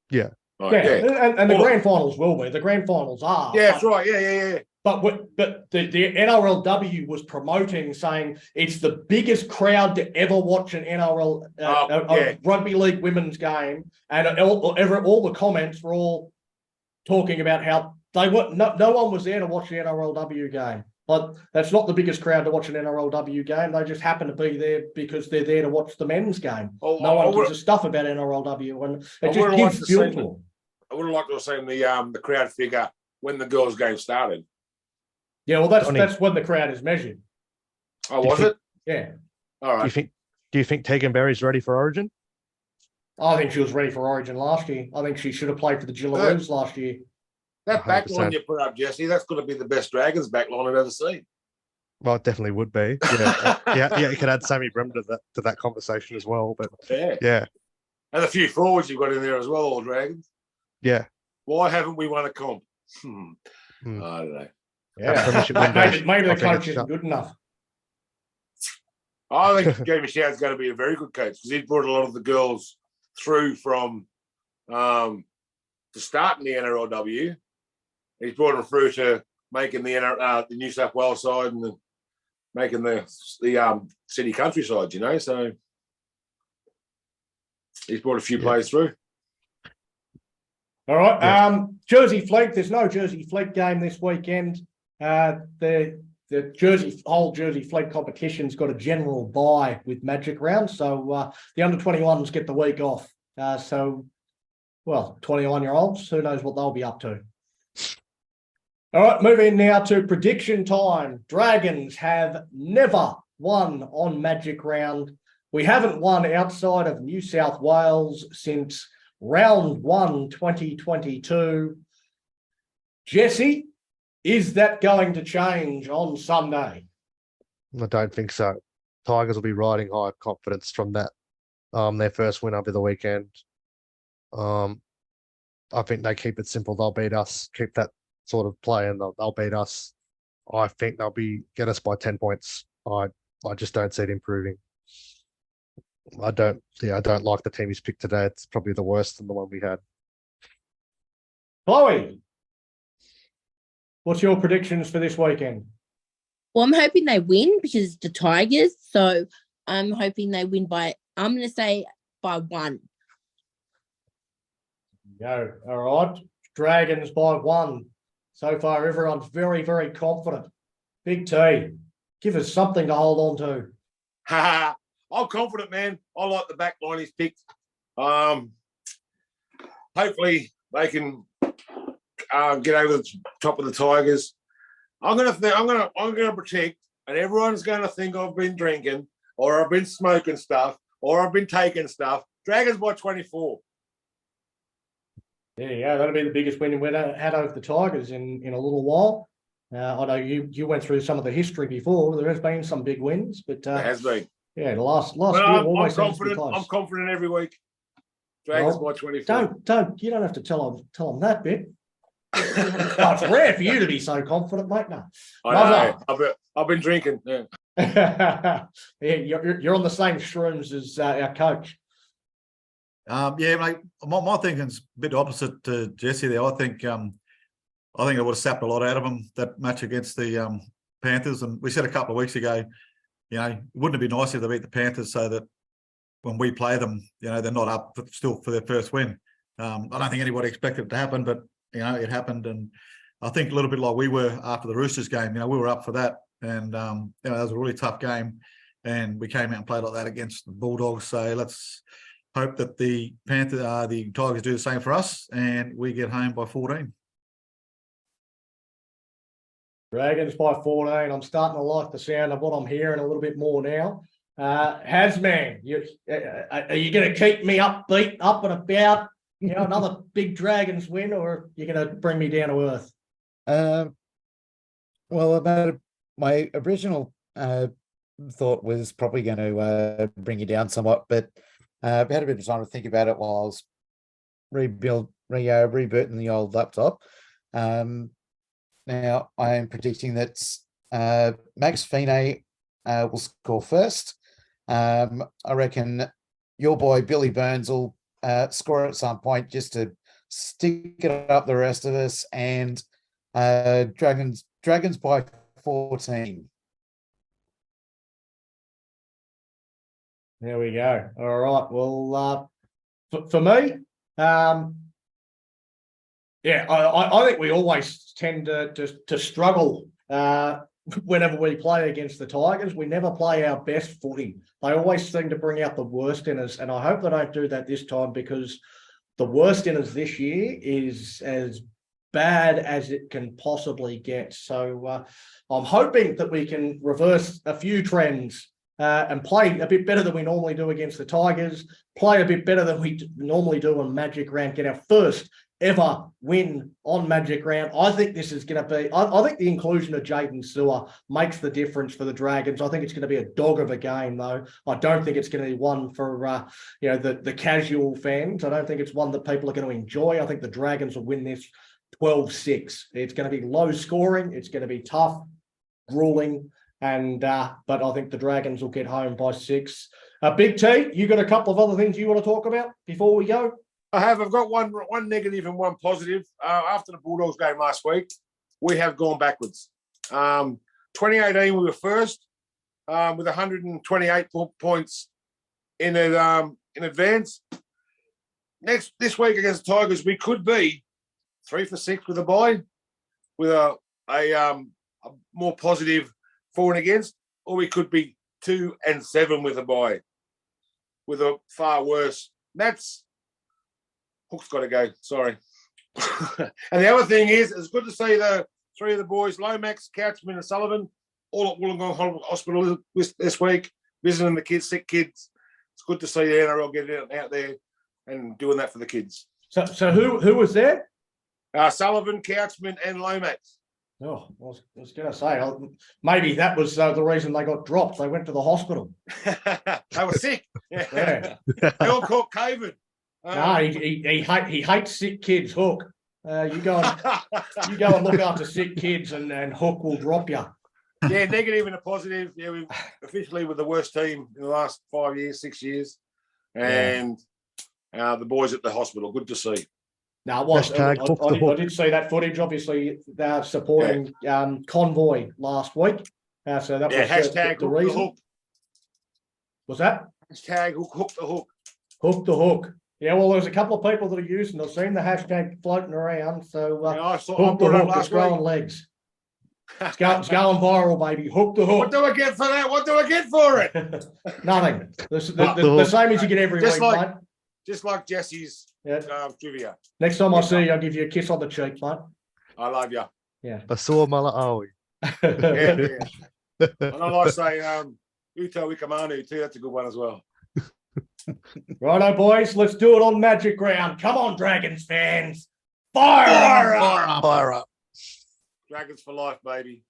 Yeah. Right, yeah. And the grand finals will be. The grand finals are. Yeah, that's right. Yeah. But the NRLW was promoting, saying it's the biggest crowd to ever watch an NRL rugby league women's game, and all the comments were all talking about how no one was there to watch the NRLW game. But that's not the biggest crowd to watch an NRLW game. They just happen to be there because they're there to watch the men's game. No one gives a stuff about NRLW, and it just gives fuel to them. I would have liked to have seen the crowd figure when the girls' game started. Yeah, well, that's when the crowd is measured. Oh, was it? Yeah. All right. Do you think Tegan Berry's ready for Origin? I think she was ready for Origin last year. I think she should have played for the Gillaroos last year. That backline you put up, Jesse, that's going to be the best Dragons backline I've ever seen. Well, it definitely would be. Yeah, you could add Sammy Brim to that conversation as well. But yeah. And a few forwards you've got in there as well, all Dragons. Yeah. Why haven't we won a comp? I don't know. Yeah. Maybe the coach isn't good enough. I think Jamie Show's going to be a very good coach because he's brought a lot of the girls through from to start in the NRLW. He's brought them through to making the New South Wales side and making the city countryside, so he's brought a few players through. All right. Yeah. Jersey Fleet. There's no Jersey Fleet game this weekend. The whole Jersey Fleet competition's got a general bye with Magic Round, so the under-21s get the week off. 21-year-olds, who knows what they'll be up to. All right, moving now to prediction time. Dragons have never won on Magic Round. We haven't won outside of New South Wales since round 1, 2022. Jesse, is that going to change on Sunday? I don't think so. Tigers will be riding high confidence from that. Their first win over the weekend. I think they keep it simple. They'll beat us. Keep that sort of play, and they'll beat us. I think they'll get us by 10 points. I just don't see it improving. I don't like the team he's picked today. It's probably the worst than the one we had. Chloe, what's your predictions for this weekend? Well, I'm hoping they win because it's the Tigers. So I'm hoping they win I'm going to say by 1. Go. All right. Dragons by 1. So far, everyone's very, very confident. Big T, give us something to hold on to. I'm confident, man. I like the back line he's picked. Hopefully they can get over the top of the Tigers. I'm gonna protect, and everyone's gonna think I've been drinking, or I've been smoking stuff, or I've been taking stuff. Dragons by 24. There you go. That'll be the biggest win we've had over the Tigers in a little while. I know you went through some of the history before. There has been some big wins, but There has been. Yeah, the last But year I'm always seems to be confident. close. I'm confident every week. Dragons by 24. You don't have to tell them that bit. Oh, it's rare for you to be so confident, mate. No. I know. I've been drinking. Yeah. Yeah, you're on the same shrooms as our coach. Yeah, mate. My thinking's a bit opposite to Jesse there. I think it would have sapped a lot out of them, that match against the Panthers. And we said a couple of weeks ago, wouldn't it be nice if they beat the Panthers so that when we play them, they're not up still for their first win. I don't think anybody expected it to happen, but it happened. And I think a little bit like we were after the Roosters game. We were up for that, and that was a really tough game. And we came out and played like that against the Bulldogs. So let's hope that the Tigers do the same for us, and we get home by 14. Dragons by 14. I'm starting to like the sound of what I'm hearing a little bit more now. Hasman, are you going to keep me upbeat, up and about? Another big Dragons win, or are you going to bring me down to earth? Well, my original thought was probably going to bring you down somewhat, but I've had a bit of time to think about it while I was rebooting the old laptop. Now I am predicting that Max Fine will score first. I reckon your boy Billy Burns will score at some point just to stick it up the rest of us, and Dragons by 14. There we go. All right. Well, for me, I think we always tend to struggle whenever we play against the Tigers. We never play our best footy. They always seem to bring out the worst in us, and I hope they don't do that this time, because the worst in us this year is as bad as it can possibly get. So I'm hoping that we can reverse a few trends and play a bit better than we normally do against the Tigers, play a bit better than we normally do on Magic Round, get our first ever win on Magic Round. I think this is going to be, I think the inclusion of Jaden Sewer makes the difference for the Dragons. I think it's going to be a dog of a game, though. I don't think it's going to be one for, the casual fans. I don't think it's one that people are going to enjoy. I think the Dragons will win this 12-6. It's going to be low scoring. It's going to be tough, grueling. But I think the Dragons will get home by 6. Big T, you got a couple of other things you want to talk about before we go? I've got one negative and one positive. After the Bulldogs game last week, we have gone backwards. 2018, we were first with 128 points in advance. This week against the Tigers, we could be 3 for 6 with a bye, with a more positive for and against, or we could be 2 and 7 with a bye, with a far worse. Hook's got to go. Sorry. And the other thing is, it's good to see the 3 of the boys, Lomax, Couchman, and Sullivan, all at Wollongong Hospital this week, visiting the kids, sick kids. It's good to see the NRL getting out there and doing that for the kids. So who was there? Sullivan, Couchman, and Lomax. Oh, I was going to say, maybe that was the reason they got dropped. They went to the hospital. They were sick. Yeah. They all caught COVID. No, he hates sick kids, Hook. You go and look after sick kids, and Hook will drop you. Yeah, negative and a positive. Yeah, we've officially with the worst team in the last 5 years, 6 years, and the boys at the hospital. Good to see. Now, it was. Hashtag hook the I hook. did see that footage. Obviously, they're supporting Convoy last week. So that was hashtag the hook the reason. hook. Was that? Hashtag hook the hook. Hook the hook. Yeah, well, there's a couple of people that are using. I've seen the hashtag floating around. So I hook the brought it up hook. It's last growing week. legs. It's going viral, baby. Hook the What hook. do I get for that? What do I get for it? Nothing. The same as you get every Just week, like- mate. Just like Jesse's Yeah. trivia. Next time I see you, I'll give you a kiss on the cheek, mate. I love you. Yeah. Basua Mala'awi. Yeah. And I like saying Uto Ikamanu too. That's a good one as well. Righto, boys. Let's do it on Magic Ground. Come on, Dragons fans. Fire up! Fire up. Dragons for life, baby.